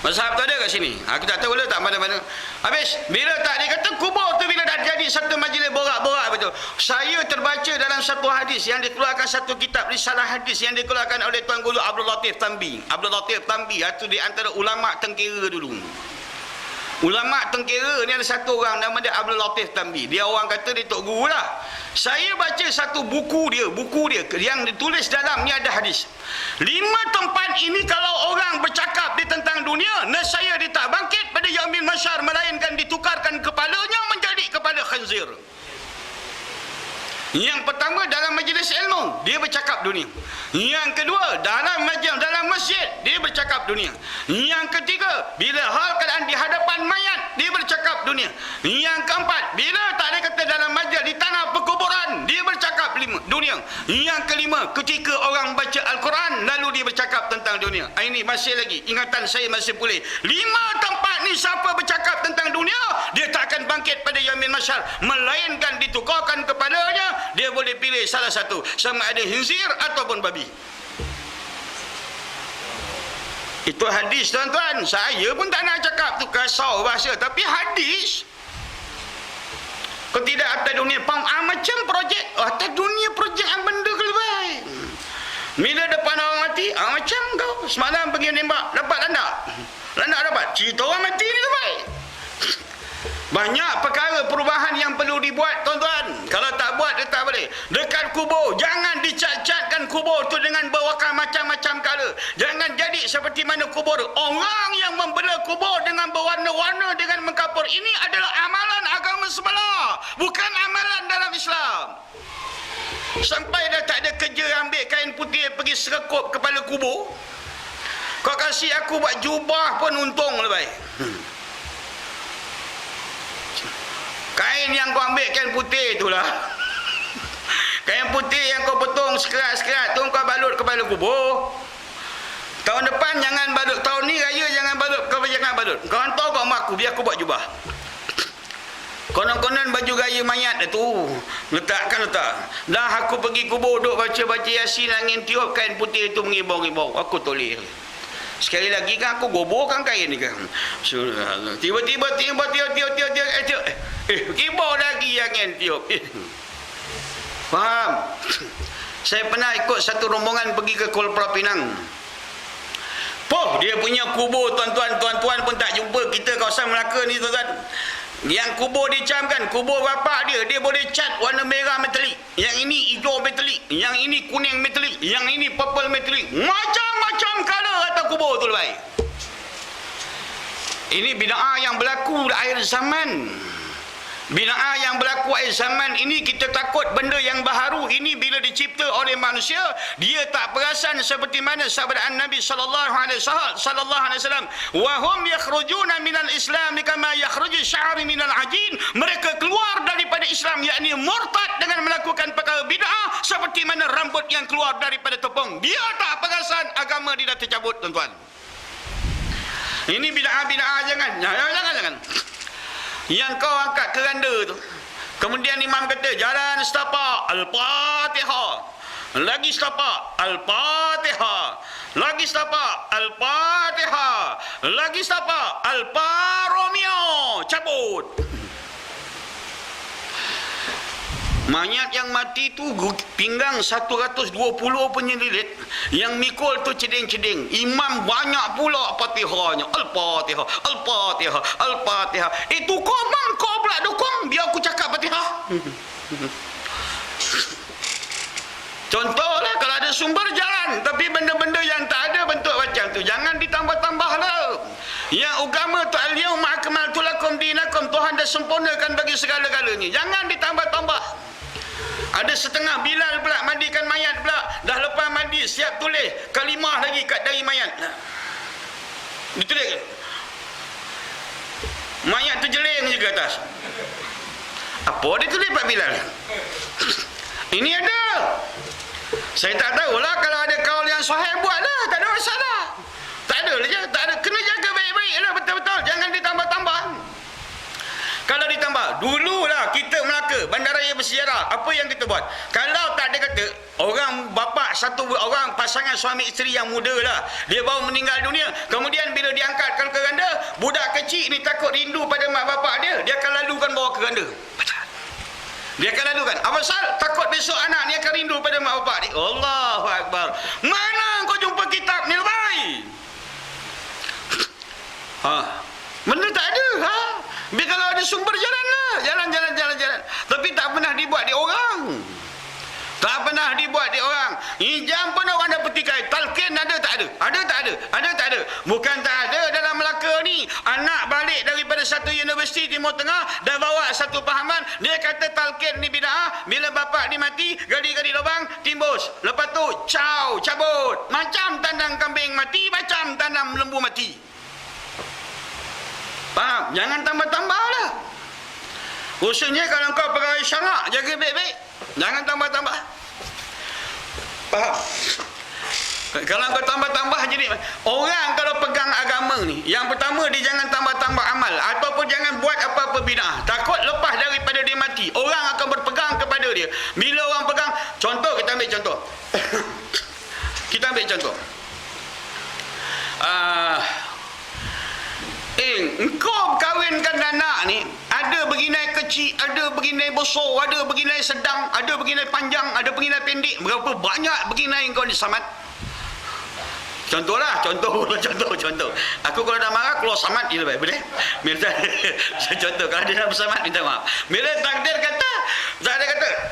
Mazhab tu ada kat sini. Aku tak tahu lah tak mana-mana. Habis, bila tak, dia kata kubur tu bila dah jadi satu majlis borak-borak betul. Saya terbaca dalam satu hadis yang dikeluarkan satu kitab risalah hadis yang dikeluarkan oleh Tuan Guru Abdul Latif Tambi. Abdul Latif Tambi itu di antara ulama tengkira dulu. Ulama tengkira ni ada satu orang nama dia Abdul Latif Tambi. Dia orang kata dia tok guru lah. Saya baca satu buku dia yang ditulis dalamnya ada hadis. 5 tempat ini kalau orang bercakap di tentang dunia, nescaya dia tak bangkit pada yaumil mahsyar melainkan ditukarkan kepalanya menjadi kepala khanzir. Yang pertama dalam majlis ilmu dia bercakap dunia. Yang kedua dalam masjid dia bercakap dunia. Yang ketiga bila hal keadaan di hadapan mayat dia bercakap dunia. Yang keempat bila tak ada kata dalam majlis di tanah perkuburan dia bercakap dunia. Yang kelima ketika orang baca Al-Quran lalu dia bercakap tentang dunia. Ini masih lagi ingatan saya masih pulih. 5 tempat ni siapa bercakap tentang dunia dia tak akan bangkit pada yaumil mahsyar melainkan ditukarkan kepadanya dia boleh pilih salah satu, sama ada khinzir ataupun babi. Itu hadis, tuan-tuan. Saya pun tak nak cakap tu kasar bahasa, tapi hadis. Kau tidak atas dunia macam projek, atas dunia projek yang benda ke lebih. Bila depan orang mati, macam kau semalam pergi nembak, dapat landak dapat, cerita orang mati ni lebih. Banyak perkara perubahan yang perlu dibuat, tuan-tuan. Kalau tak buat, dia tak boleh. Dekat kubur, jangan dicat-catkan kubur tu dengan berwarna macam-macam kala. Jangan jadi seperti mana kubur. Orang yang membela kubur dengan berwarna-warna, dengan mengkapur, ini adalah amalan agama sebelah, bukan amalan dalam Islam. Sampai dah tak ada kerja, ambil kain putih pergi serekup kepala kubur. Kau kasih aku buat jubah pun untung lebih. Kain yang kau ambil, kain putih itulah. Kain putih yang kau potong sekerat-sekerat tu kau balut kepala kubur. Tahun depan jangan balut, tahun ni raya jangan balut, kau jangan balut. Kau hantar kat mak aku, biar aku buat jubah. Konon-konon baju gaya mayat tu letak. Dah aku pergi kubur duk baca-baca Yasin, angin tiup, kain putih tu mengibau-ibau. Aku toleh. Sekali lagi kan aku goborkan kain ni kan. Tiba-tiba tiup. Kibau lagi angin tiup. Faham? Saya pernah ikut satu rombongan pergi ke Kuala Pinang. Dia punya kubur, tuan-tuan pun tak jumpa. Kita kawasan Melaka ni, tuan-tuan. Yang kubur dicamkan, kubur bapak dia boleh cat warna merah metalik. Yang ini hijau metalik, yang ini kuning metalik, yang ini purple metalik. Macam-macam color atas kubur tu lebih. Ini bid'ah yang berlaku di akhir zaman. Bid'ah yang berlaku akhir zaman ini, kita takut benda yang baharu ini bila dicipta oleh manusia, dia tak perasan seperti mana sabdaan Nabi sallallahu alaihi wasallam, wa hum yakhrujuna minal islam kama yakhruju sya'ru minal ajin. Mereka keluar daripada Islam, yakni murtad dengan melakukan perkara bid'ah seperti mana rambut yang keluar daripada tepung. Dia tak perasan agama dia dah tercabut, tuan-tuan. Ini bid'ah jangan. Yang kau angkat keranda tu, kemudian imam kata jalan setapak Al-Fatihah, lagi setapak Al-Fatihah, lagi setapak Al-Fatihah, lagi setapak Al-Romeo, cabut. Mayat yang mati tu pinggang 120 punya lilit, yang mikul tu ceding-ceding. Imam banyak pula Fatihahnya. Al-Fatihah, Al-Fatihah, Al-Fatihah. Tukang kau pula dukung biar aku cakap Fatihah. Contohlah kalau ada sumber jalan, tapi benda-benda yang tak ada bentuk macam tu jangan ditambah-tambah lah. Yang agama tu al-yauma akmaltu lakum dinakum, Tuhan dah sempurnakan bagi segala-galanya. Jangan ditambah-tambah. Ada setengah Bilal pula mandikan mayat pula. Dah lepas mandi siap tulis kalimah lagi kat dari mayat. Ditulis. Mayat tu jeling je ke atas. Apa dia tulis Pak Bilal? Ini ada. Saya tak tahulah, kalau ada kaul yang sahih buatlah, tak ada masalah. Tak ada je, tak ada. Kena jaga baik-baiklah, betul-betul. Jangan ditambah-tambah. Kalau ditambah, dululah kita Melaka, bandaraya bersejarah, apa yang kita buat? Kalau tak ada kata, orang bapa satu orang pasangan suami isteri yang muda lah, dia baru meninggal dunia, kemudian bila diangkatkan ke keranda, budak kecil ni takut rindu pada mak bapak dia akan lalukan bawa ke keranda. Dia akan lalukan. Apa pasal? Takut besok anak ni akan rindu pada mak bapak dia. Allahu Akbar. Mana kau jumpa kitab ni lebay? Benda tak ada. Biar kalau ada sumber jalanlah. Jalan. Tapi tak pernah dibuat di orang. Tak pernah dibuat di orang. Hijam pun orang dah petikai. Talqin ada tak ada? Ada tak ada? Bukan tak ada dalam Melaka ni. Anak balik daripada satu universiti Timur Tengah, dah bawa satu pahaman. Dia kata talqin ni bid'ah. Bila bapak ni mati, gali-gali lubang, timbus. Lepas tu, cabut. Macam tandang kambing mati, macam tandang lembu mati. Faham? Jangan tambah-tambah lah. Khususnya kalau kau pegawai syarak, jaga baik-baik. Jangan tambah-tambah. Faham? Kalau kau tambah-tambah jadi orang kalau pegang agama ni, yang pertama dia jangan tambah-tambah amal ataupun jangan buat apa-apa bid'ah. Takut lepas daripada dia mati, orang akan berpegang kepada dia. Bila anak ni ada beginai kecil, ada beginai besar, ada beginai sedang, ada beginai panjang, ada beginai pendek. Berapa banyak beginai kau ni Samad? Contoh. Aku kalau dah marah keluar Samad je lebih, boleh? Contoh kalau dia dah bersamad minta maaf. Bila takdir kata,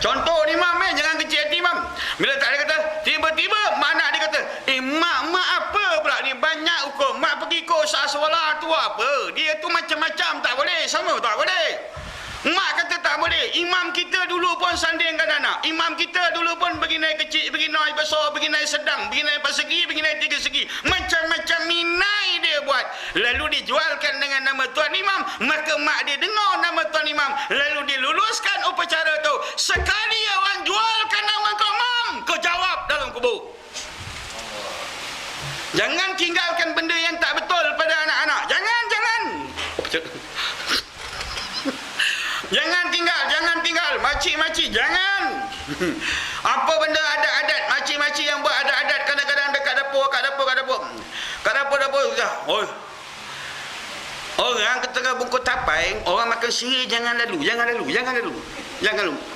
contoh ni mam, jangan kecil hati mam. Bila takdir kata, tiba-tiba mak anak dia kata, mak apa pula ni banyak hukum. Mak pergi ke usaha sekolah tu apa? Dia tu macam-macam tak boleh, sama tak boleh. Mak kata tak boleh. Imam kita dulu pun sandingkan anak. Imam kita dulu pun beginai kecil, beginai besar, beginai sedang, beginai persegi, beginai tiga segi. Macam-macam minai dia buat. Lalu dijualkan dengan nama Tuan Imam. Maka mak dia dengar nama Tuan Imam. Lalu diluluskan upacara tu. Sekali orang jualkan nama kau Imam, kau jawab dalam kubur. Jangan tinggalkan benda yang tak betul pada anak-anak. Jangan. Jangan tinggal. Makcik-makcik, jangan. Apa benda adat-adat, makcik-makcik yang buat adat-adat kadang-kadang dekat dapur. Kat dapur dah. Orang ketika bungkus tapai, orang makan sihir jangan lalu.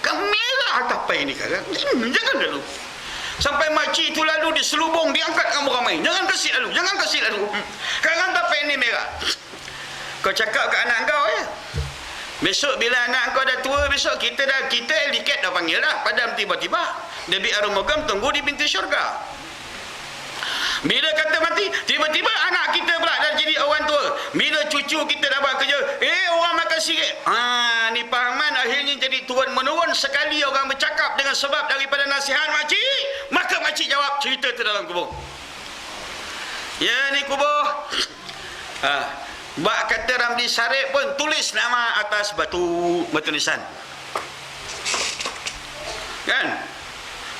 Kan merah tapai ni kan. Jangan lalu. Sampai makcik tu lalu diselubung, diangkat ramai-ramai. Jangan kasih lalu. Kadang tapai ni merah. Kau cakap ke anak kau ya. Besok bila anak kau dah tua, besok kita eliket dah panggil dah. Padam tiba-tiba. Nabi Arumagam tunggu di pintu syurga. Bila kata mati, tiba-tiba anak kita pula dah jadi orang tua. Bila cucu kita dah buat kerja, orang makan sikit. Ni pahaman akhirnya jadi turun-menurun. Sekali orang bercakap dengan sebab daripada nasihat makcik, maka makcik jawab cerita tu dalam kubur. Ya ni kubur. Bak kata Ramli Sarip pun tulis nama atas batu nisan. Kan?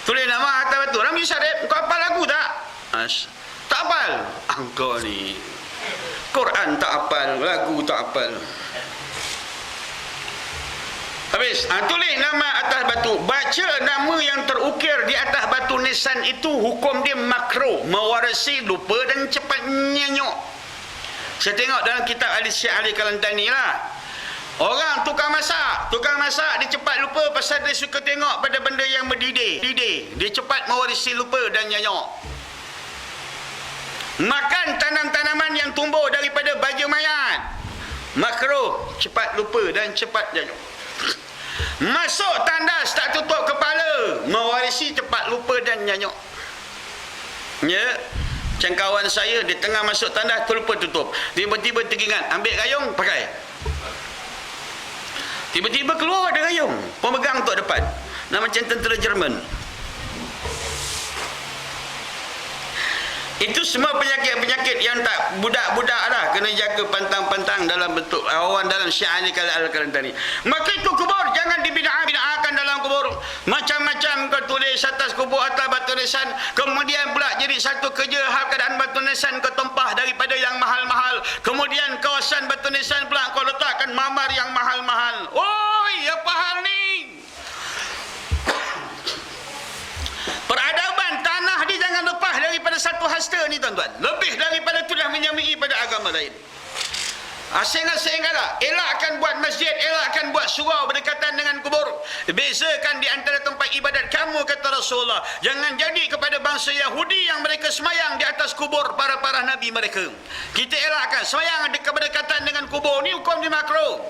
Tulis nama atas batu. Ramli Sarip, kau hafal lagu tak? Tak hafal. Engkau ni Quran tak hafal, lagu tak hafal. Habis, tulis nama atas batu. Baca nama yang terukir di atas batu nisan itu, hukum dia makruh, mewarisi, lupa dan cepat nyenyok. Saya tengok dalam kitab Syekh Ali Kalantani lah. Orang tukang masak dia cepat lupa pasal dia suka tengok pada benda yang mendidih. Dia cepat mewarisi, lupa dan nyanyok. Makan tanam-tanaman yang tumbuh daripada baju mayat, makruh, cepat lupa dan cepat nyanyok. Masuk tandas tak tutup kepala, mewarisi, cepat lupa dan nyanyok. Ya. Macam kawan saya, di tengah masuk tandas terlupa tutup. Tiba-tiba teringat, ambil gayung, pakai. Tiba-tiba keluar ada gayung, pemegang untuk depan. Nama macam tentera Jerman. Itu semua penyakit-penyakit yang tak budak-budak lah. Kena jaga pantang-pantang dalam bentuk awan dalam Syekh Ali Kalantani. Maka itu kubur jangan dibida'ah-bida'ahkan dalam kubur. Macam-macam kau tulis atas kubur, atas batu nisan. Kemudian pula jadi satu kerja hal keadaan batu nisan kau tempah daripada yang mahal-mahal. Kemudian kawasan batu nisan pula kau letakkan mamar yang mahal-mahal. Oi, apa hal ni? Peradaban tanah dia jangan lepas daripada satu hasta ni tuan-tuan. Lebih daripada itu dah menyamai pada agama lain. Asing-asing kata, elakkan buat masjid, elakkan buat surau berdekatan dengan kubur. Bezakan di antara tempat ibadat kamu, kata Rasulullah. Jangan jadi kepada bangsa Yahudi yang mereka semayang di atas kubur para nabi mereka. Kita elakkan semayang berdekatan dengan kubur ni, hukum di makruh.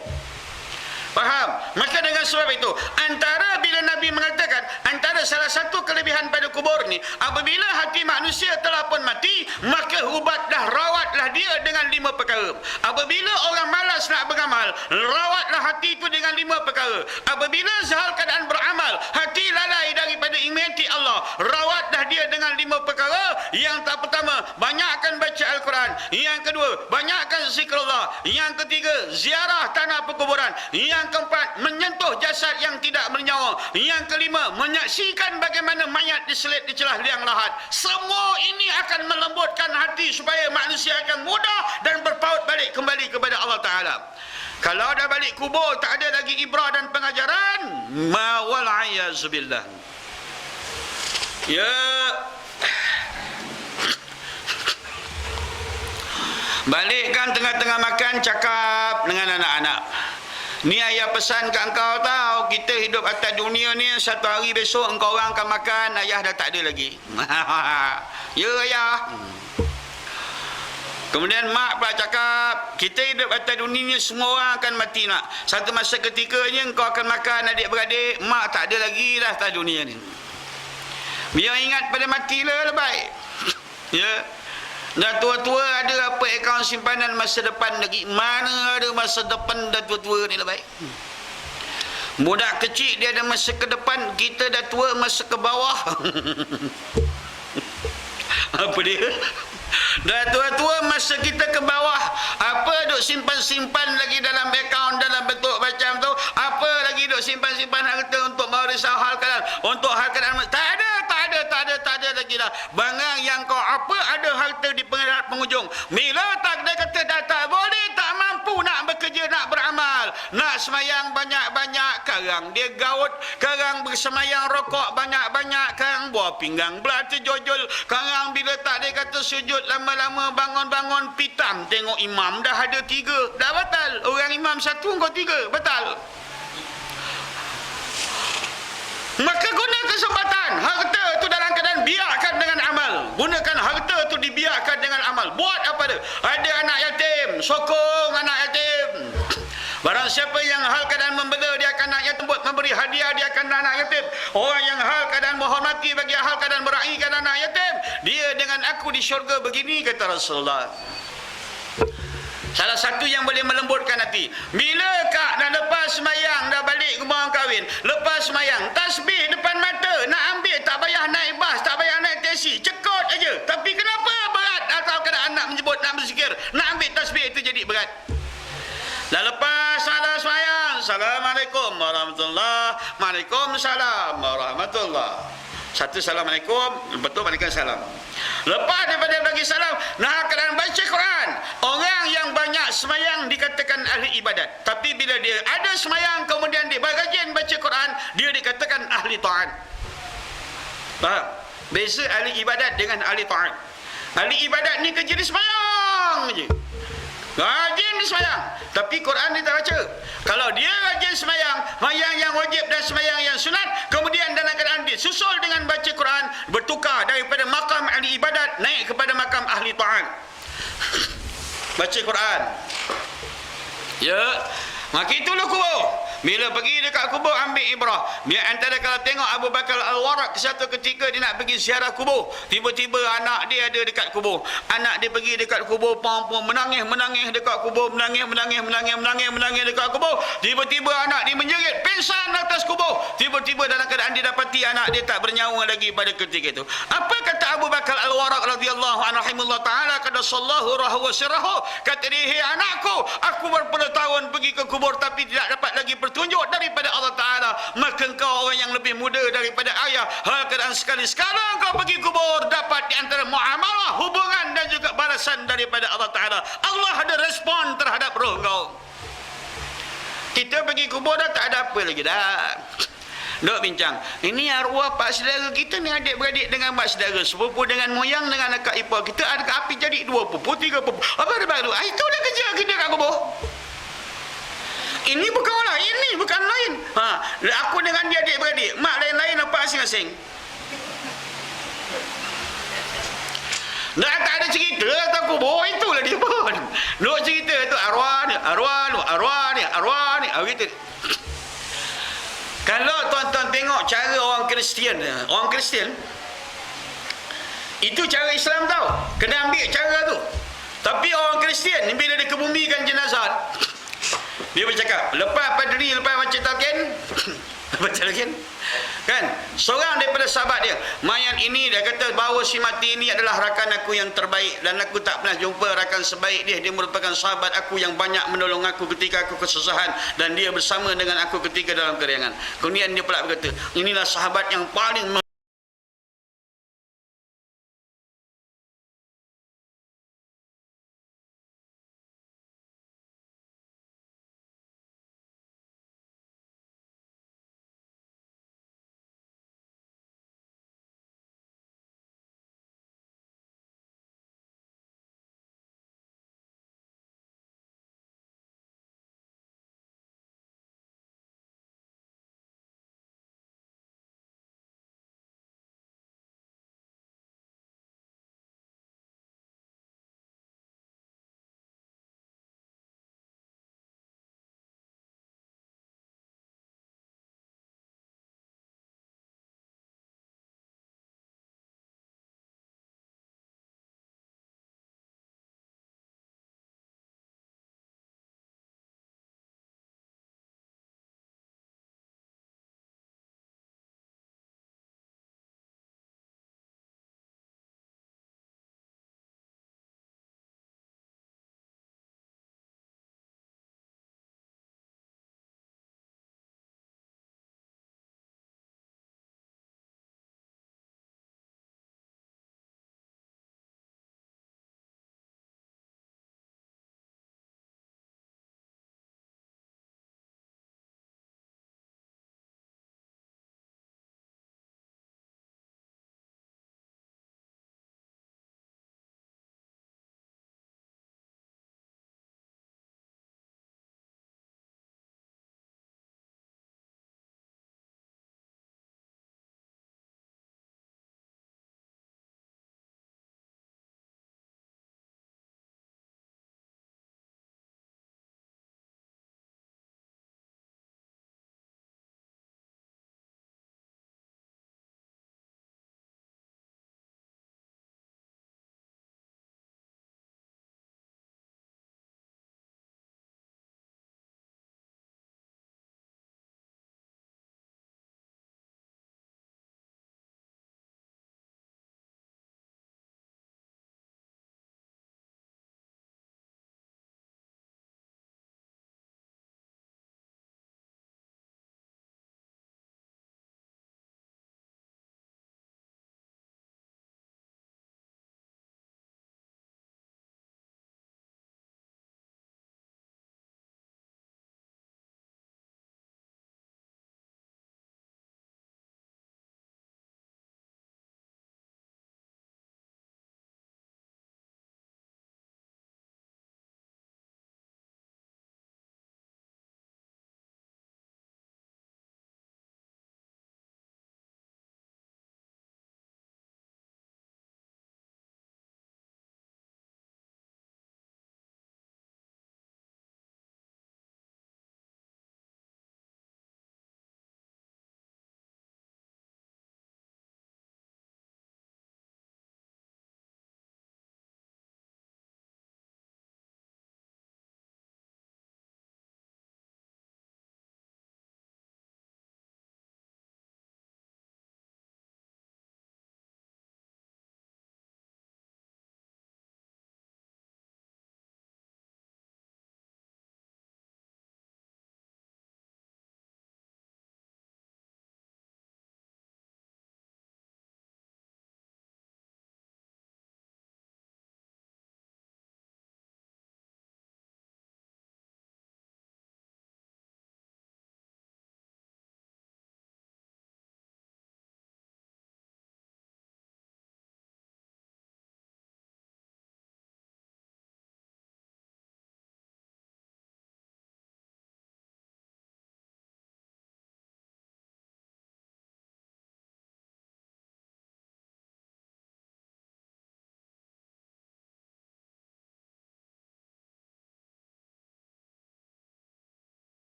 Faham? Maka dengan sebab itu, antara bila Nabi mengatakan, antara salah satu kelebihan pada kubur ni, apabila hati manusia telah pun mati, maka ubatlah, rawatlah dia dengan 5 perkara. Apabila orang malas nak beramal, rawatlah hati itu dengan 5 perkara. Apabila sehal keadaan beramal, hati lalai daripada imani Allah, rawatlah dia dengan 5 perkara. Yang pertama, banyakkan baca Al-Quran. Yang kedua, banyakkan zikrullah. Yang ketiga, ziarah tanah perkuburan. Yang keempat, menyentuh jasad yang tidak bernyawa. Yang kelima, menyaksikan bagaimana mayat diselit di celah liang lahat. Semua ini akan melembutkan hati supaya manusia akan mudah dan berpaut balik kembali kepada Allah Ta'ala. Kalau dah balik kubur tak ada lagi ibrah dan pengajaran, ma'wal'ayazubillah. Ya, balikkan tengah-tengah makan, cakap dengan anak-anak. Ni ayah pesan kat engkau tau. Kita hidup atas dunia ni, satu hari besok engkau orang akan makan, ayah dah tak ada lagi. Ya ayah. Kemudian mak pula cakap, kita hidup atas dunia ni semua orang akan mati nak. Satu masa ketikanya engkau akan makan adik-beradik, mak tak ada lagi dah atas dunia ni. Biar ingat pada mati lah baik. Ya. Dan tua-tua ada apa akaun simpanan masa depan lagi? Mana ada masa depan dah tua-tua ni lah baik. Budak kecil dia ada masa ke depan, kita dah tua masa ke bawah. Apa dia? Dah tua-tua masa kita ke bawah. Apa duk simpan-simpan lagi dalam akaun dalam bentuk macam tu? Apa lagi duk simpan-simpan harta untuk merisau hal keadaan? Untuk hal keadaan tak ada lagi dah. Bangang yang kau apa ada harta di penghujung. Bila takdir kata dah tak boleh, tak mampu nak bekerja, nak beramal, nak semayang banyak-banyak, karang dia gaut, karang bersemayang rokok banyak-banyak, karang buah pinggang belah terjojol, karang bila tak dia kata sujud lama-lama bangun-bangun pitam tengok imam dah ada 3, dah batal. Orang imam 1 kau 3, batal. Maka guna kesempatan harta tu dalam keadaan biarkan dengan amal. Gunakan harta tu dibiarkan dengan amal. Buat apa dia? Ada anak yatim, sokong anak yatim. Barang siapa yang hal keadaan membela dia akan anak yatim, memberi hadiah dia akan anak yatim. Orang yang hal keadaan menghormati bagi hal keadaan meraihkan anak yatim, dia dengan aku di syurga begini, kata Rasulullah. Salah satu yang boleh melembutkan hati, bila kak dah lepas semayang, dah balik rumah kahwin, lepas semayang, tasbih depan mata, nak ambil tak payah naik bas, tak payah naik taksi, cekut aja. Tapi kenapa berat? Atau keadaan nak menyebut, nak berzikir, nak ambil tasbih itu jadi berat. Dah lepas salah semayang, Assalamualaikum warahmatullahi, Waalaikumsalam warahmatullahi. Satu Assalamualaikum, betul Waalaikumsalam. Lepas daripada bagi salam, nak keadaan baca Quran. Orang yang banyak semayang dikatakan ahli ibadat. Tapi bila dia ada semayang kemudian dia berrajin baca Quran, dia dikatakan ahli ta'at. Faham? Beza ahli ibadat dengan ahli ta'at. Ahli ibadat ni kerja di semayang je. Rajin di semayang, tapi Quran dia tak baca. Kalau dia rajin semayang, semayang yang wajib dan semayang yang sunat, kemudian dalam keadaan dia susul dengan baca Quran, bertukar daripada makam ahli ibadat naik kepada makam ahli ta'at. Baca Quran. Ya, maka itulah kubur. Bila pergi dekat kubur ambil ibrah. Biar antara kalau tengok Abu Bakar Al-Warraq satu ketika dia nak pergi ziarah kubur, tiba-tiba anak dia ada dekat kubur. Anak dia pergi dekat kubur, menangis dekat kubur, menangis dekat kubur. Tiba-tiba anak dia menjerit, pingsan atas kubur. Tiba-tiba dalam keadaan dia dapati anak dia tak bernyawa lagi pada ketika itu. Apa kata Abu Bakar Al-Warraq radhiyallahu anhu taala, kata sallahu rahu wa sirrahu, kata dia, "Hei anakku, aku berpuluh-tahun pergi ke kubur tapi tidak dapat lagi tunjuk daripada Allah Ta'ala. Maka engkau orang yang lebih muda daripada ayah. Hal keadaan sekali sekarang kau pergi kubur, dapat di antara muamalah, hubungan dan juga balasan daripada Allah Ta'ala. Allah ada respon terhadap roh kau." Kita pergi kubur dah tak ada apa lagi dah. Duk bincang, ini arwah pak saudara kita ni, adik-beradik dengan mak saudara, sepupu dengan moyang dengan akak ipar kita, ada api jadi 2 pupu, 3 pupu. Apa dia baru? Itulah kerja kita kat kubur. Ini bukan orang, ini bukan lain. Aku dengan dia adik-beradik, mak lain-lain, apa asing-asing. Dah tak ada cerita atau kubur, itulah dia pun. Duk cerita tu arwah ni, gitu. Kalau tuan-tuan tengok cara orang Kristian itu cara Islam tau, kena ambil cara tu. Tapi orang Kristian ni bila dia kebumikan jenazah, dia bercakap, lepas padri, lepas baca talqin, baca talqin, kan? Seorang daripada sahabat dia, mayat ini dia kata bahawa si mati ini adalah rakan aku yang terbaik dan aku tak pernah jumpa rakan sebaik dia. Dia merupakan sahabat aku yang banyak menolong aku ketika aku kesusahan dan dia bersama dengan aku ketika dalam keriangan. Kemudian dia pula berkata, inilah sahabat yang paling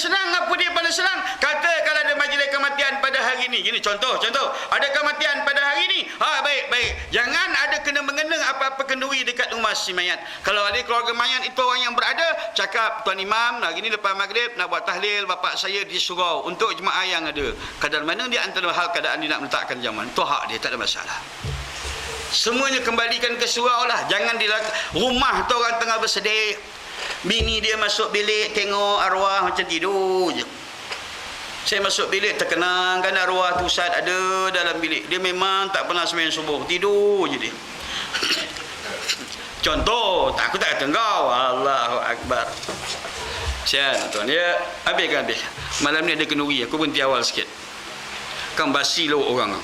senang, apa dia paling senang? Kata kalau ada majlis kematian pada hari ini. Gini contoh. Ada kematian pada hari ini. Baik. Jangan ada kena-mengena apa-apa kenduri dekat rumah si mayat. Kalau ada keluarga mayat itu orang yang berada, cakap Tuan Imam, hari ini lepas maghrib nak buat tahlil bapak saya di surau untuk jemaah yang ada. Kadang mana dia antara hal keadaan dia nak meletakkan zaman. Itu hak dia, tak ada masalah. Semuanya kembalikan ke surau lah. Jangan di rumah tu orang tengah bersedih. Bini dia masuk bilik tengok arwah macam tidur je. Saya masuk bilik terkenang kan arwah tu Ustaz ada dalam bilik. Dia memang tak pernah sembahyang subuh. Tidur je dia. Contoh, aku tak kata engkau. Allahu Akbar. Sian tuan ya. Habis. Malam ni ada kenduri. Aku berhenti awal sikit. Kan basi lo orang.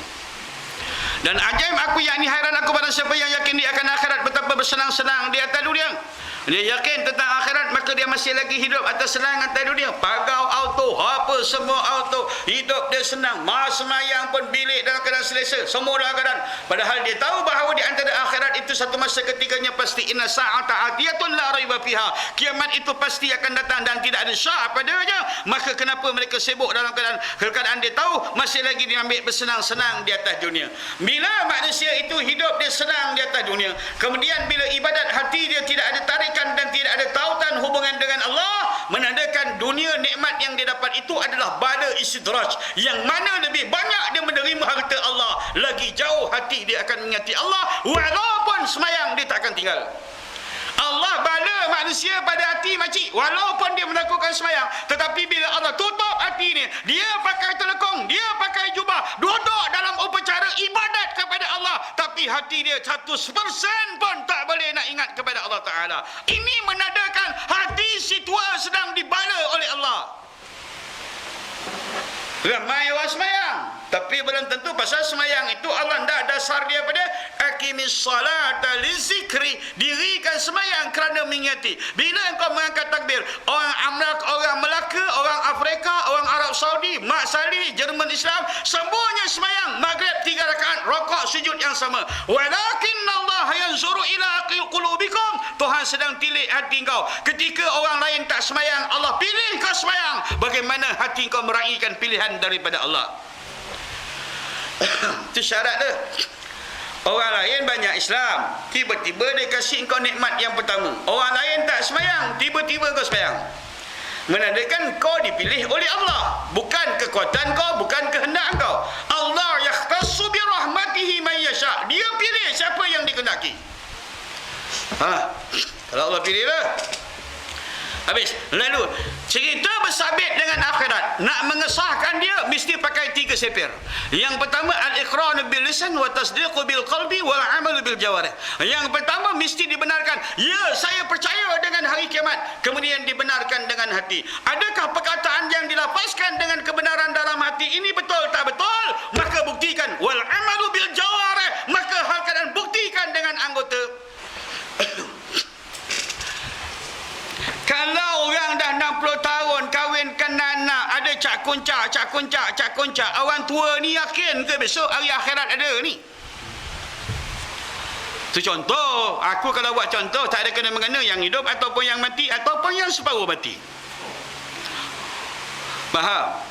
Dan ajaib aku yakni hairan aku pada siapa yang yakin dia akan akhirat betapa bersenang-senang di atas dunia. Dia yakin tentang akhirat maka dia masih lagi hidup atas senang atas dunia. Pagau auto, apa semua auto. Hidup dia senang. Mas semayang pun bilik dalam keadaan selesa. Semua dalam keadaan. Padahal dia tahu bahawa di antara akhirat itu satu masa ketiganya pasti inna sa'ata atiyatun la raiba fiha. Kiamat itu pasti akan datang dan tidak ada syak padanya. Maka kenapa mereka sibuk dalam keadaan dia tahu masih lagi diambil bersenang-senang di atas dunia. Bila manusia itu hidup dia senang di atas dunia, kemudian bila ibadat hati dia tidak ada tarikan dan tidak ada tautan hubungan dengan Allah, menandakan dunia nikmat yang dia dapat itu adalah bala istidraj, yang mana lebih banyak dia menerima harta Allah, lagi jauh hati dia akan mengingati Allah, walaupun semayang dia tak akan tinggal. Allah bala manusia pada hati makcik walaupun dia melakukan semayang, tetapi bila Allah tutup hati dia pakai telekong, dia pakai jubah, duduk dalam upacara ibadat kepada Allah, tapi hati dia 100% pun tak boleh nak ingat kepada Allah Ta'ala. Ini menandakan hati si tua sedang dibala oleh Allah. Ramai orang semayang, tapi belum tentu pasal semayang itu Allah dah dasar dia pada aqimis salata li zikri, dirikan semayang kerana mengingati. Bila engkau mengangkat takbir, orang Amrak, orang Melaka, orang Afrika, orang Arab Saudi, Mak Salih, Jerman Islam, semuanya semayang maghrib 3 rakaat, rokok sujud yang sama. Walakinnallaha yanzuru ila aqil qulubikum. Tuhan sedang tilik hati engkau. Ketika orang lain tak semayang, Allah pilih kau semayang. Bagaimana hati engkau meraihkan pilihan daripada Allah. Itu syarat dia. Orang lain banyak Islam, tiba-tiba dia kasih engkau nikmat yang pertama. Orang lain tak semayang, tiba-tiba kau semayang. Menandakan kau dipilih oleh Allah, bukan kekuatan kau, bukan kehendak kau. Allah yakhtassu bi rahmatihi man yasha. Dia pilih siapa yang dikehendaki. Kalau Allah pilih lah. Habis. Lalu cerita bersabit dengan akhirat, nak mengesahkan dia mesti pakai 3 sepir. Yang pertama al-iqrar bil lisan wa tasdiq bil qalbi wal amal bil jawarih. Yang pertama mesti dibenarkan, ya saya percaya dengan hari kiamat, kemudian dibenarkan dengan hati. Adakah perkataan yang dilafazkan dengan kebenaran dalam hati ini betul tak betul? Maka buktikan. Wal amal bil jawarih, maka hal keadaan buktikan dengan anggota. Kalau orang dah 60 tahun kahwinkan anak, ada cak kuncak, orang tua ni yakin ke besok hari akhirat ada ni? Itu contoh. Aku kalau buat contoh tak ada kena-mengena yang hidup ataupun yang mati ataupun yang separuh mati. Faham?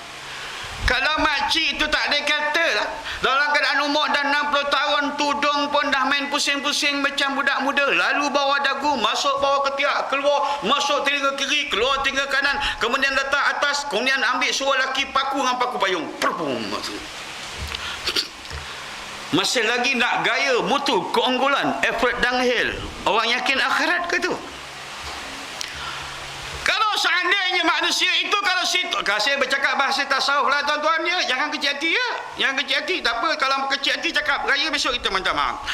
Kalau makcik itu tak ada kata lah, dalam keadaan umur dah 60 tahun, tudung pun dah main pusing-pusing macam budak muda, lalu bawa dagu, masuk bawah ketiak, keluar, masuk telinga kiri, keluar telinga kanan, kemudian letak atas, kemudian ambil suruh lelaki paku dengan paku payung. Masih lagi nak gaya mutu keunggulan, effort downhill. Orang yakin akhirat ke tu? Kalau seandainya manusia itu, kalau situ, saya bercakap bahasa tasawuf lah tuan-tuan ya, jangan kecil hati ya. Yang kecil hati tak apa, kalau kecil hati cakap raya besok kita minta maaf.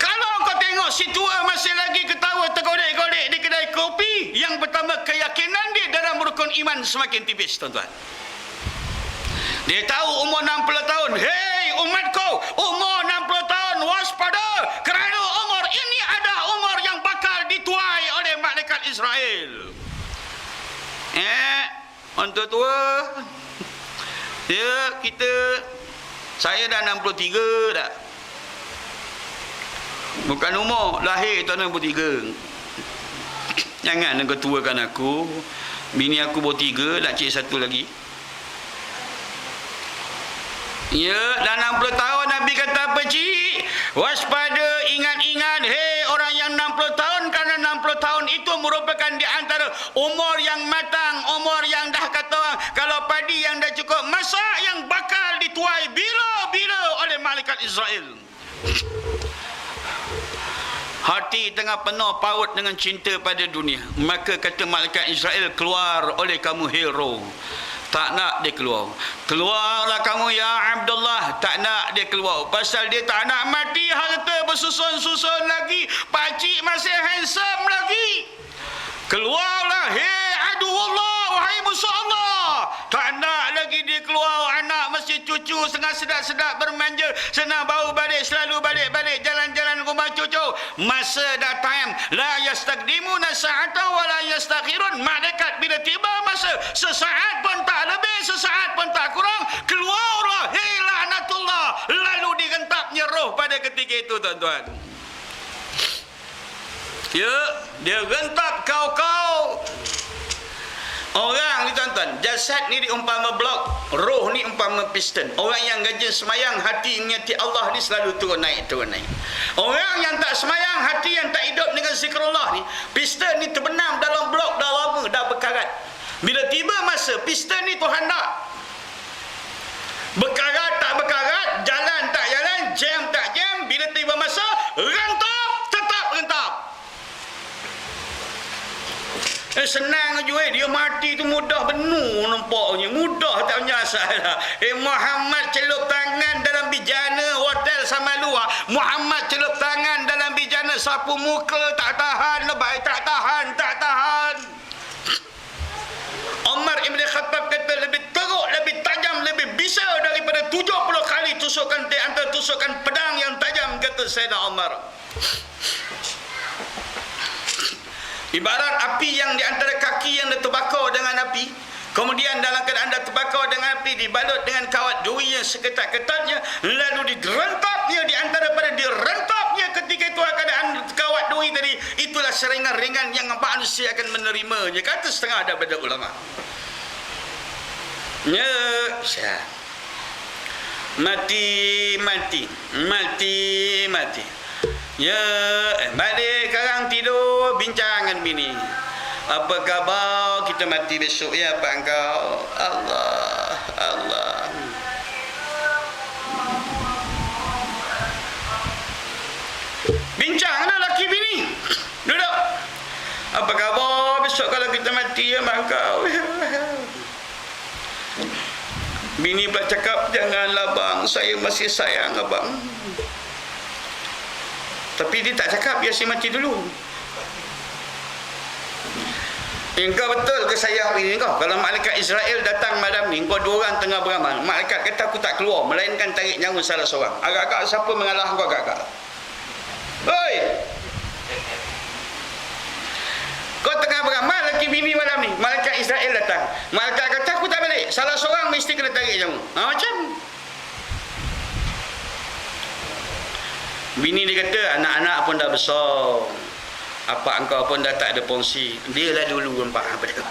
Kalau kau tengok si tua masih lagi ketawa tergolek-golek di kedai kopi, yang pertama keyakinan dia dalam rukun iman semakin tipis tuan-tuan. Dia tahu umur 60 tahun, hei umatku, umur 60 tahun waspada, kerana umur ini ada umur yang bakal dituai oleh malaikat Israel. Untuk tua ya, saya dah 63 dah, bukan umur lahir tahun 63. Jangan engkau tuakan aku. Bini aku baru 3, nak cik 1 lagi. Ya, dah 60 tahun Nabi kata apa cik? Waspada, ingat-ingat, hei orang yang 60 tahun, kerana 60 tahun itu merupakan di antara umur yang matang, umur yang dah kata orang, kalau padi yang dah cukup masak, yang bakal dituai bila-bila oleh malaikat Israel. Hati tengah penuh paut dengan cinta pada dunia. Maka kata malaikat Israel, keluar oleh kamu hero. Tak nak dia keluar. Keluarlah kamu ya Abdullah. Tak nak dia keluar. Pasal dia tak nak mati, harta bersusun-susun lagi. Pakcik masih handsome lagi. Keluarlah, hei aduwallah, wahai musuh Allah. Tak nak lagi dia keluar. Anak mesti cucu setengah sedap-sedap bermanja. Senang bawa balik, selalu balik-balik jalan-jalan rumah cucu. Masa dah time. La yastaqdimuna sa'atan wa la yastakhirun. Malaikat bila tiba masa, sesaat pun tak lebih, sesaat pun tak kurang. Keluarlah, hei laknatullah. Lalu direntapnya roh pada ketika itu, tuan-tuan. Ya, dia rentap kau-kau. Orang ni tuan-tuan, jasad ni diumpama blok, roh ni umpama piston. Orang yang rajin semayang, hati niati Allah ni selalu turun naik, turun naik. Orang yang tak semayang, hati yang tak hidup dengan zikrullah ni, piston ni terbenam dalam blok dah lama, dah berkarat. Bila tiba masa, piston ni Tuhan nak. Berkarat tak berkarat, jalan tak jalan, jam tak jam, bila tiba masa, rentap, tetap rentap. Senang aja dia mati tu mudah benar nampaknya, mudah tak punya salah. Muhammad celup tangan dalam bijana hotel sama luar. Muhammad celup tangan dalam bijana sapu muka, tak tahan, lebay tak tahan, tak tahan. Umar Ibn Khattab kata lebih teruk, lebih tajam, lebih bisa daripada 70 kali tusukan di antara tusukan pedang yang tajam, kata Sayyidina Umar. Ibarat api yang di antara kaki yang dah terbakar dengan api, kemudian dalam keadaan dah terbakar dengan api, dibalut dengan kawat duri yang seketat-ketatnya, lalu direntapnya di antara pada direntapnya ketika itu keadaan kawat duri tadi, itulah seringan-ringan yang manusia akan menerimanya, kata setengah daripada ulama. Ya, mati. Ya, balik sekarang tidur bincang dengan bini. Apa khabar? Kita mati besok ya pak engkau. Allah. Bincang lah laki bini. Duduk. Apa khabar besok kalau kita mati ya pak engkau? Bini pula cakap, janganlah bang, saya masih sayang abang. Tapi dia tak cakap, biar saya mati dulu. Engkau betul ke sayang bini kau? Kalau malaikat Israel datang malam ni, kau 2 orang tengah beramal, malaikat kata aku tak keluar, melainkan tarik nyawa salah seorang. Agak-agak siapa mengalah kau agak-agak? Oi! Kau tengah beramal, laki bini malam ni, malaikat Israel datang. Malaikat kata aku tak balik, salah seorang mesti kena tarik nyawa. Macam bini dia kata, anak-anak pun dah besar, apa engkau pun dah tak ada fungsi, dia lah dulu nampak apa dia.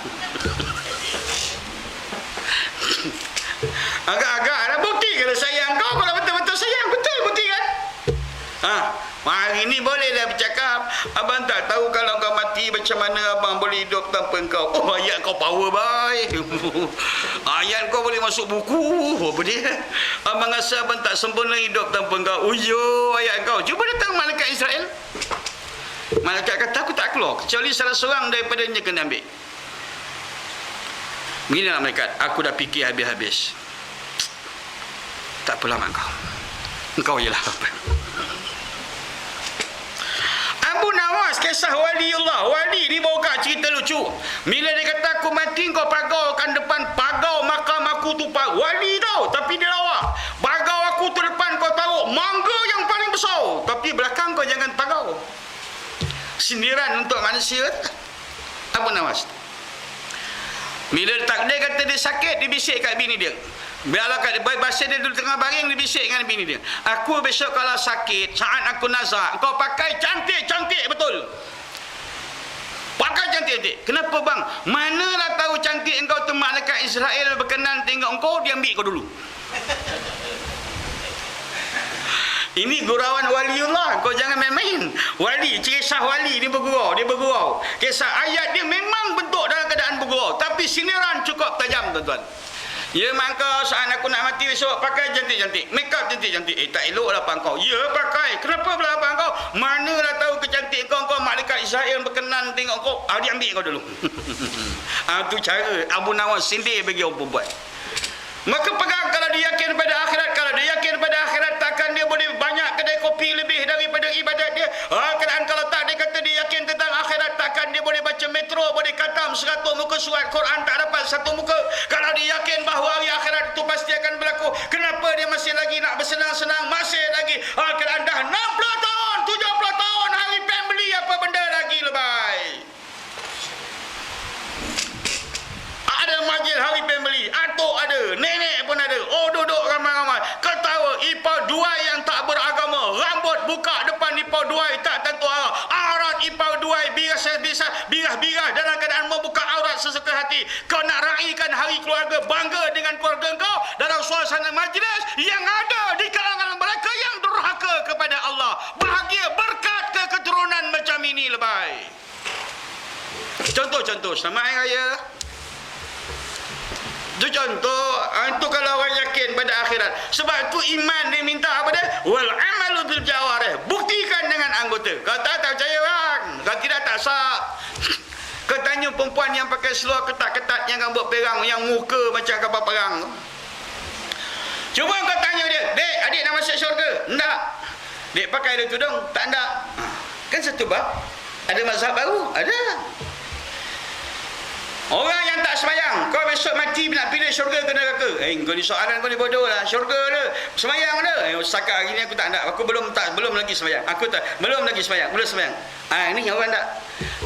Agak-agak ada bukti kalau sayang kau, kalau betul-betul sayang, betul bukti kan? Hari ni bolehlah bercakap, abang tak tahu kalau kau mati macam mana abang boleh hidup tanpa kau. Oh, ayat kau power baik. Ayat kau boleh masuk buku. Apa dia? Abang rasa abang tak sempurna hidup tanpa kau. Oh yo, ayat kau. Cuba datang malaikat Israel. Malaikat kata aku tak keluar kecuali salah seorang daripadanya kena ambil. Beginilah malaikat, aku dah fikir habis-habis. Tak apalah mak kau. Engkau ialah apa? Abu Nawas, kisah waliullah. Wali ni bawa cerita lucu. Bila dia kata aku mati, kau pagaukan depan pagau makam aku tu. Wali tau, tapi dia lawa. Pagau aku tu depan kau taruh mangga yang paling besar, tapi belakang kau jangan pagau. Sindiran untuk manusia. Abu Nawas. Bila takdir kata dia sakit, dia bisik kat bini dia. Biarlah kat bahasa dia duduk tengah baring, dia bisik dengan bini dia. Aku besok kalau sakit, saat aku nazak, kau pakai cantik-cantik betul. Pakai cantik-cantik. Kenapa bang? Manalah tahu cantik engkau tu malaikat Israel berkenan tengok engkau, dia ambil kau dulu. Ini gurauan waliullah, kau jangan main-main. Wali, kisah wali dia bergurau. Kisah ayat dia memang bentuk dalam keadaan bergurau, tapi siniran cukup tajam tuan-tuan. Ya mangka saat aku nak mati besok pakai cantik-cantik, make up cantik-cantik. Tak eloklah apa kau. Ya pakai. Kenapa pula apa kau? Manalah tahu kecantik kau malaikat Israel berkenan tengok kau. Dia ambil kau dulu. Tu cara Abu Nawas sindir bagi orang perempuan. Maka pegang kalau dia yakin pada akhirat. Kalau dia yakin pada akhirat, takkan dia boleh banyak kedai kopi lebih daripada ibadat dia. Keadaan kalau tak, dia kata dia yakin tentang akhirat, takkan dia boleh baca metro, boleh khatam 100 muka surat Quran tak dapat 1 muka. Kalau dia yakin bahawa hari akhirat itu pasti akan berlaku, kenapa dia masih lagi nak bersenang-senang, masih lagi keadaan dah 60 tahun, 70 tahun, hari family apa benda lagi lebay. Ada majlis hari family, atuk ada, nenek pun ada. Duduk ramai-ramai, ketawa, ipau duai yang tak beragama, rambut buka depan ipau duai tak tentu arah, aurat ipau duai birah-birah dalam keadaan membuka aurat sesuka hati. Kau nak raikan hari keluarga, bangga dengan keluarga kau dalam suasana majlis yang ada di kalangan mereka yang durhaka kepada Allah. Bahagia berkat keturunan macam ini lebay. Contoh-contoh selamat hari raya. Itu contoh. Itu kalau orang yakin pada akhirat. Sebab tu iman dia minta apa dia? Wal amalu bil jawarih. Buktikan dengan anggota. Kau tak percaya orang. Kau tidak tak sah. Kau tanya perempuan yang pakai seluar ketat-ketat, yang rambut perang, yang muka macam kapal perang. Cuba kau tanya dia, "Dek, adik nak masuk syurga?" "Tak." "Dek, pakai dia tudung?" "Tak nak." Kan satu bab. Ada mazhab baru? Ada. Orang yang tak sembahyang, kau besok mati nak pilih syurga ke neraka? Kau ni soalan kau ni bodoh lah. Syurga dia, sembahyang dia. Setakat hari ni aku tak nak. Aku belum lagi sembahyang. Belum lagi sembahyang. Ini orang tak.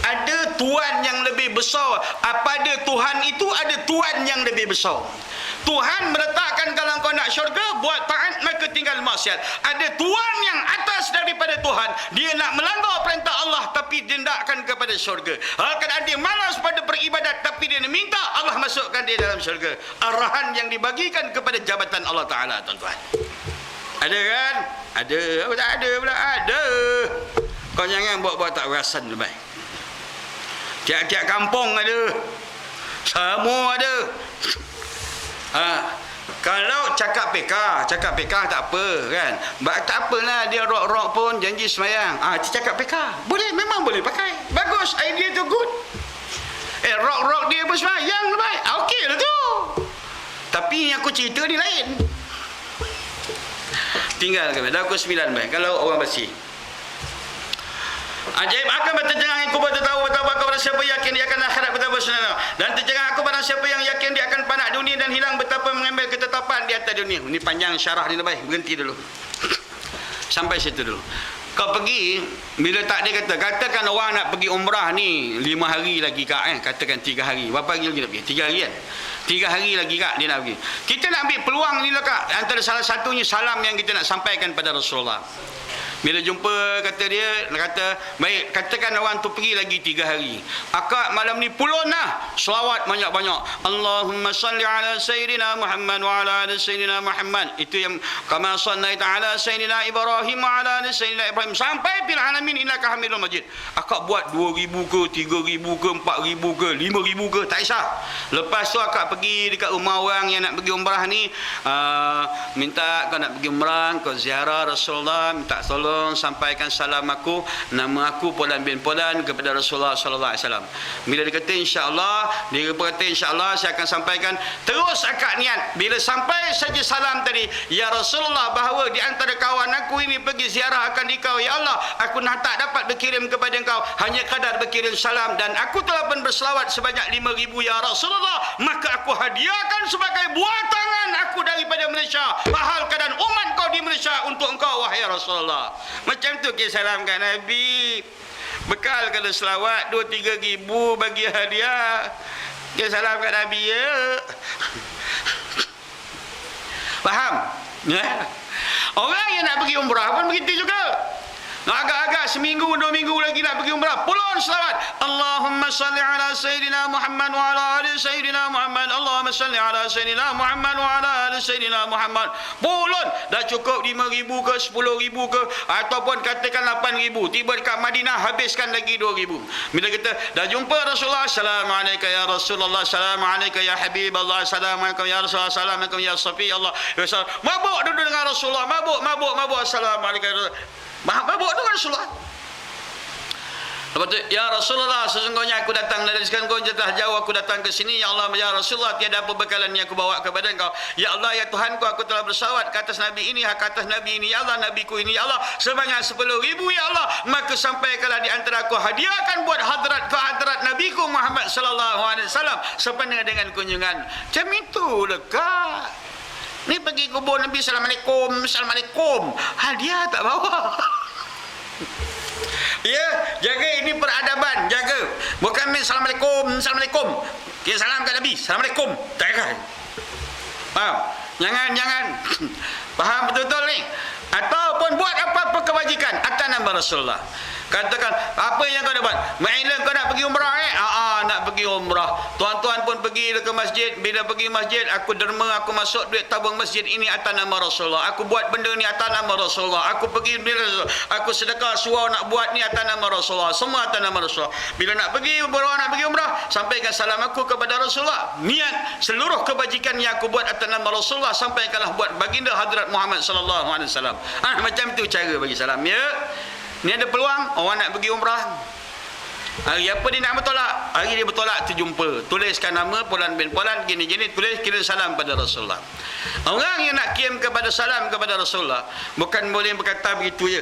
Ada Tuhan yang lebih besar. Pada Tuhan itu ada Tuhan yang lebih besar. Tuhan meletakkan kalau kau nak syurga, buat taat maka tinggal maksiat. Ada Tuhan yang atas daripada Tuhan. Dia nak melanggar perintah Allah tapi dia hendakkan kepada syurga. Kadang dia malas pada beribadat tapi dia minta Allah masukkan dia dalam syurga. Arahan yang dibagikan kepada jabatan Allah Ta'ala, tuan-tuan. Ada kan? Ada. Apa tak ada pula? Ada. Kau jangan buat-buat tak perasan lebay. Tiap-tiap kampung ada. Semua ada. Kalau cakap PK tak apa kan. Tak apalah dia rock-rock pun janji semayang. Cakap PK boleh, memang boleh pakai. Bagus, idea tu good. Rock-rock dia pun semayang baik. Okey lah tu. Tapi yang aku cerita ni lain. Tinggalkan dah pukul 9 baik. Kalau orang bersih. Ajaib akan berterjangan kubur tertawa kepada siapa yakin dia akan akhirat betapa senang. Dan terjangan aku pada siapa yang yakin dia akan panak dunia dan hilang betapa mengambil ketetapan di atas dunia. Ini panjang syarah ni baik. Berhenti dulu. Sampai situ dulu. Kau pergi, bila tak dia katakan orang nak pergi umrah ni 5 hari lagi kak katakan 3 hari. Berapa hari lagi nak pergi? 3 hari kan? 3 hari lagi kak dia nak pergi. Kita nak ambil peluang ni lah kak. Antara salah satunya salam yang kita nak sampaikan pada Rasulullah. Bila jumpa baik, katakan orang tu pergi lagi 3 hari. Akak malam ni pulun lah. Selawat banyak-banyak. Allahumma salli ala Sayyidina Muhammad wa ala ali Sayyidina Muhammad. Itu yang kama sallaita ala Sayyidina Ibrahim wa ala ali Sayyidina Ibrahim. Sampai bil alamin innaka Hamidul Majid. Akak buat 2,000 ke, 3,000 ke, 4,000 ke, 5,000 ke, tak kisah. Lepas tu akak pergi dekat rumah orang yang nak pergi umrah ni, minta kau nak pergi umrah, kau ziarah Rasulullah, minta tolong sampaikan salam aku, nama aku Polan bin Polan kepada Rasulullah sallallahu alaihi wasallam. Bila dia kata insya-Allah, dia berkata insya-Allah saya akan sampaikan. Terus akak niat bila sampai saja salam tadi, ya Rasulullah, bahawa di antara kawan aku ini pergi ziarah akan dikau, ya Allah, aku tak dapat berkirim kepada engkau, hanya kadar berkirim salam, dan aku telah pun berselawat sebanyak 5,000 ya Rasulullah, maka aku hadiahkan sebagai buah tangan aku daripada Malaysia, bahal keadaan umat kau di Malaysia untuk engkau wahai Rasulullah. Macam tu kita salamkan Nabi. Bekal kalau selawat 2-3 ribu bagi hadiah. Kita salamkan Nabi ya. Faham? Ya. Orang yang nak pergi umrah pun begitu juga. Agak-agak seminggu, 2 minggu lagi nak pergi umrah. Pulun selawat. Allahumma salli ala Sayyidina Muhammad wa ala ali Sayyidina Muhammad. Allahumma salli ala Sayyidina Muhammad wa ala ali Sayyidina Muhammad. Pulun. Dah cukup 5,000 ke 10,000 ke. Ataupun katakan 8,000. Tiba dekat Madinah habiskan lagi 2,000. Bila kita dah jumpa Rasulullah. Assalamualaikum ya Rasulullah. Assalamualaikum ya Habib Allah. Assalamualaikum ya Rasulullah. Assalamualaikum ya Safi Allah. Mabuk duduk dengan Rasulullah. Mabuk. Assalamualaikum. Mabuk dengan Rasulullah. Lepas tu, ya Rasulullah, sesungguhnya aku datang dari sekian kau jauh aku datang ke sini. Ya Allah, ya Rasulullah, tiada apa bekalan yang aku bawa kepada engkau. Ya Allah, ya Tuhanku, aku telah bersalawat ke atas Nabi ini, ke atas Nabi ini. Ya Allah, Nabiku ini, ya Allah, sebanyak 10,000, ya Allah. Maka sampaikanlah di antara aku hadiahkan buat hadrat Nabiku Muhammad sallallahu alaihi wasallam sepanjang dengan kunjungan. Macam itu dekat. Ni pergi kubur Nabi, Assalamualaikum. Hadiah tak bawa. Ya, jaga ini peradaban, jaga. Bukan main Assalamualaikum. Kita salam kat Nabi, Assalamualaikum. Tak kan? Faham? Jangan. Faham betul-betul ni? Ataupun buat apa-apa kebajikan atas nama Rasulullah. Katakan, apa yang kau nak buat? Ma'ilah kau nak pergi umrah nak pergi umrah. Tuan-tuan pun pergi ke masjid. Bila pergi masjid, aku derma, aku masuk duit tabung masjid ini atas nama Rasulullah. Aku buat benda ni atas nama Rasulullah. Aku pergi, aku sedekah suau nak buat ni atas nama Rasulullah. Semua atas nama Rasulullah. Bila nak pergi umrah, sampaikan salam aku kepada Rasulullah. Niat seluruh kebajikan yang aku buat atas nama Rasulullah, sampaikanlah buat baginda hadrat Muhammad sallallahu alaihi wasallam. Macam tu cara bagi salam, ya. Ni ada peluang orang nak pergi umrah. Hari apa dia nak bertolak? Hari dia bertolak terjumpa. Tuliskan nama Pulan bin Pulan gini-gini, tulis kira salam pada Rasulullah. Orang yang nak kirim kepada salam kepada Rasulullah bukan boleh berkata begitu je.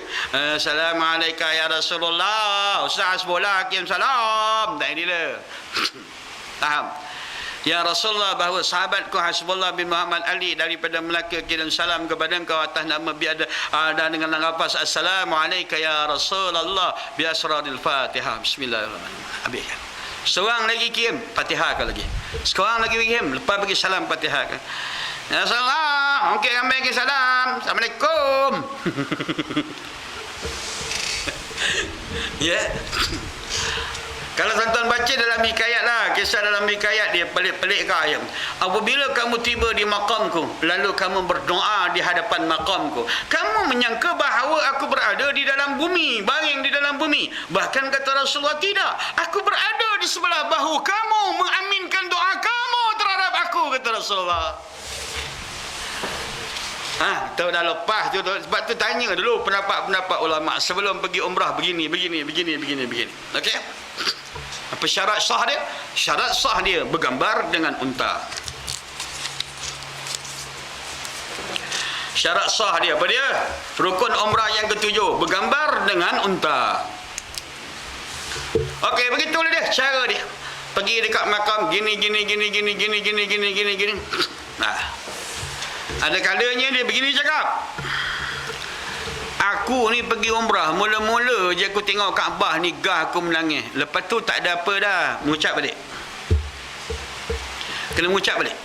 Assalamualaikum ya Rasulullah. Ustaz bola kirim salam. Tak dia. Faham? Ya Rasulullah, bahawa sahabatku Hasbullah bin Muhammad Ali daripada Melaka kirim salam kepada engkau atas nama biada dan dengan lafaz Assalamualaikum ya Rasulullah bi asraril Fatihah. Bismillahirrahmanirrahim. Habiskan. Seorang lagi kirim Fatihah ke lagi. Seorang lagi kirim, lepas bagi salam Fatihah ke. Ya Rasulullah, okey ambil ke salam. Assalamualaikum. Ya. Kalau tuan-tuan baca dalam hikayat lah, kisah dalam hikayat dia pelik-pelik ke ayam. Apabila kamu tiba di makamku, lalu kamu berdoa di hadapan makamku, kamu menyangka bahawa aku berada di dalam bumi, baring di dalam bumi. Bahkan kata Rasulullah, tidak, aku berada di sebelah bahu kamu, mengaminkan doa kamu terhadap aku, kata Rasulullah. Tahu dah lepas tu, sebab tu tanya dulu pendapat ulama sebelum pergi umrah begini. Okey? Apa syarat sah dia? Syarat sah dia bergambar dengan unta. Syarat sah dia apa dia? Rukun umrah yang ketujuh, bergambar dengan unta. Okey, begitulah dia cara dia. Pergi dekat makam gini. Ada kalanya dia begini cakap. Aku ni pergi umrah, mula-mula je aku tengok Kaabah ni gah aku menangis. Lepas tu tak ada apa dah, mengucap balik. Kena mengucap balik.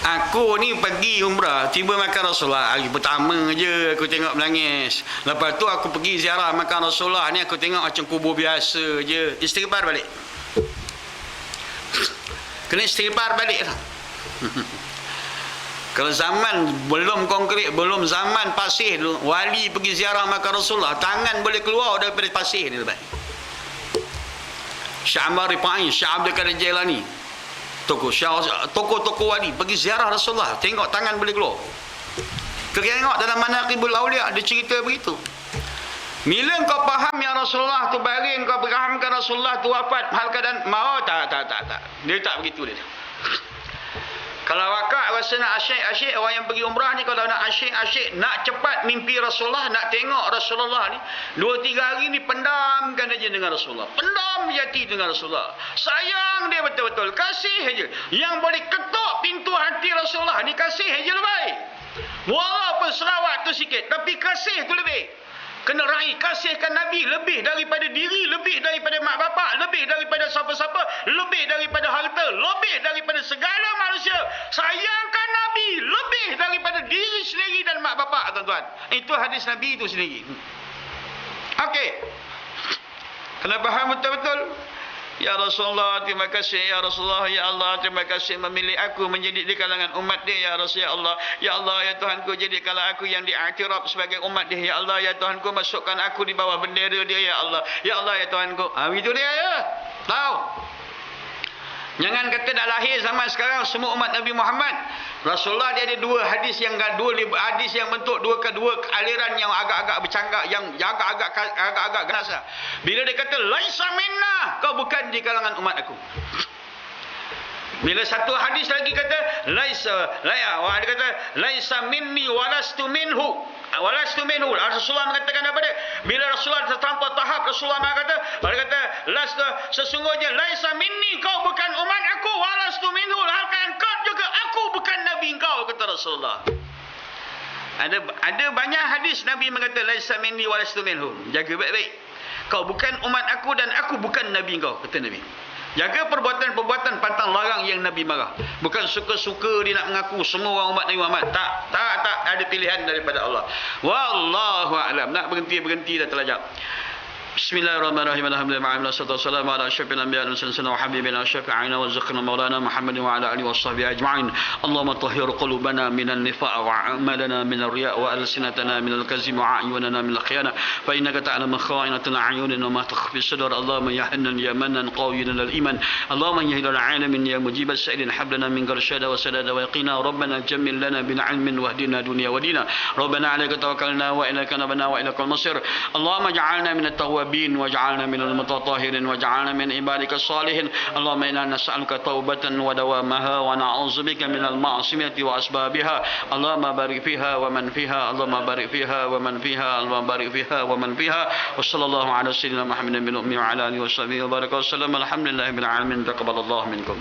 Aku ni pergi umrah, tiba makan Rasulullah. Hari pertama je aku tengok menangis. Lepas tu aku pergi ziarah makan Rasulullah ni, aku tengok macam kubur biasa je. Istighfar balik. Kena istighfar balik lah. Kalau zaman belum konkret, belum zaman pasir dulu, wali pergi ziarah makam Rasulullah, tangan boleh keluar daripada pasir ni. Syekh Ammar Rifai, Syekh Abdul Qadir Jailani, tokoh-tokoh wali pergi ziarah Rasulullah, tengok tangan boleh keluar. Kau tengok dalam Manaqibul Auliya ada cerita begitu. Bila kau faham yang Rasulullah tu baring, kau fahamkan Rasulullah tu wafat hal keadaan mau tak. Dia tak begitu dia. Kalau wakak rasa nak asyik-asyik, orang yang pergi umrah ni kalau nak asyik-asyik, nak cepat mimpi Rasulullah, nak tengok Rasulullah ni, 2-3 hari ni pendamkan aja dengan Rasulullah. Pendam hati dengan Rasulullah. Sayang dia betul-betul. Kasih aja. Yang boleh ketuk pintu hati Rasulullah ni, kasih aja lebih. Walaupun selawat tu sikit, tapi kasih tu lebih. kena raih kasihkan Nabi lebih daripada diri, lebih daripada mak bapak, lebih daripada siapa-siapa, lebih daripada harta, lebih daripada segala manusia. Sayangkan Nabi lebih daripada diri sendiri dan mak bapak, tuan-tuan. Itu hadis Nabi itu sendiri. Okey. Kena faham betul-betul. Ya Rasulullah, terima kasih. Ya Rasulullah, ya Allah, terima kasih memilih aku menjadi di kalangan umat dia. Ya Rasul, ya Allah. Ya Allah, ya Tuhanku, jadikanlah aku yang diiktiraf sebagai umat dia. Ya Allah, ya Tuhanku, masukkan aku di bawah bendera dia. Ya Allah, ya Allah, ya Tuhanku. Itu dia ya. Tahu? Jangan kata dah lahir zaman sekarang semua umat Nabi Muhammad. Rasulullah dia ada dua hadis yang bentuk dua aliran yang agak-agak bercanggah, yang agak-agak ganas. Bila dia kata laisa minna, kau bukan di kalangan umat aku. Bila satu hadis lagi kata dia kata laisa minni walastu minhu. Rasulullah mengatakan apa dia? Bila Rasulullah tertampau tahap, Rasulullah kata sesungguhnya laisa minni, kau bukan umat aku, walastu minhu, halkan kau juga aku bukan nabi kau, kata Rasulullah. Ada banyak hadis Nabi mengata laisa minni walastu minhu. Jaga baik-baik. Kau bukan umat aku dan aku bukan nabi kau, kata Nabi. Jaga perbuatan-perbuatan pantang larang yang Nabi marah. Bukan suka-suka dia nak mengaku semua orang umat Nabi Muhammad. Tak ada pilihan daripada Allah. Wallahu a'lam. Nak berhenti dah terlajak. Bismillahirrahmanirrahim. Alhamdulillah wassalatu wassalamu ala asyrafil anbiya'i wal mursalin wa habibina syafi'ina wa zakrina maulana Muhammadin wa ala alihi washabbihi ajma'in. Allahumma tahhir qulubana minan nifaq wa a'malana minal riya' wa alsinatana minal kazib wa a'yunana minal khiyana fa innaka ta'lamu kha'inatal a'yun wa ma tukhfi sudur. Allahumma ya hannan ya mannan qawiyan lil iman. Allahumma ya hilal alamin ya mujibas sa'ilin hablana min garshada wa sadada wa yaqina rabbana jammil lana bil ilmin wahdina dunya wa dina. Rabbana 'alaika tawakkalna wa ilaika nabna wa ilaikal masir. Allahumma ja'alna minat tawwabin واجعلنا من المتطهرين واجعلنا من عبادك الصالحين. اللهم إنا نسألك توبة ودوامها ونعوذ بك من المعصية وأسبابها. اللهم بارك فيها ومن فيها. اللهم بارك فيها ومن فيها. اللهم بارك فيها ومن فيها. وصلى الله على سيدنا محمد بن أمي وعلى آله وصحبه وبارك وسلم. الحمد لله رب العالمين. تقبل الله منكم.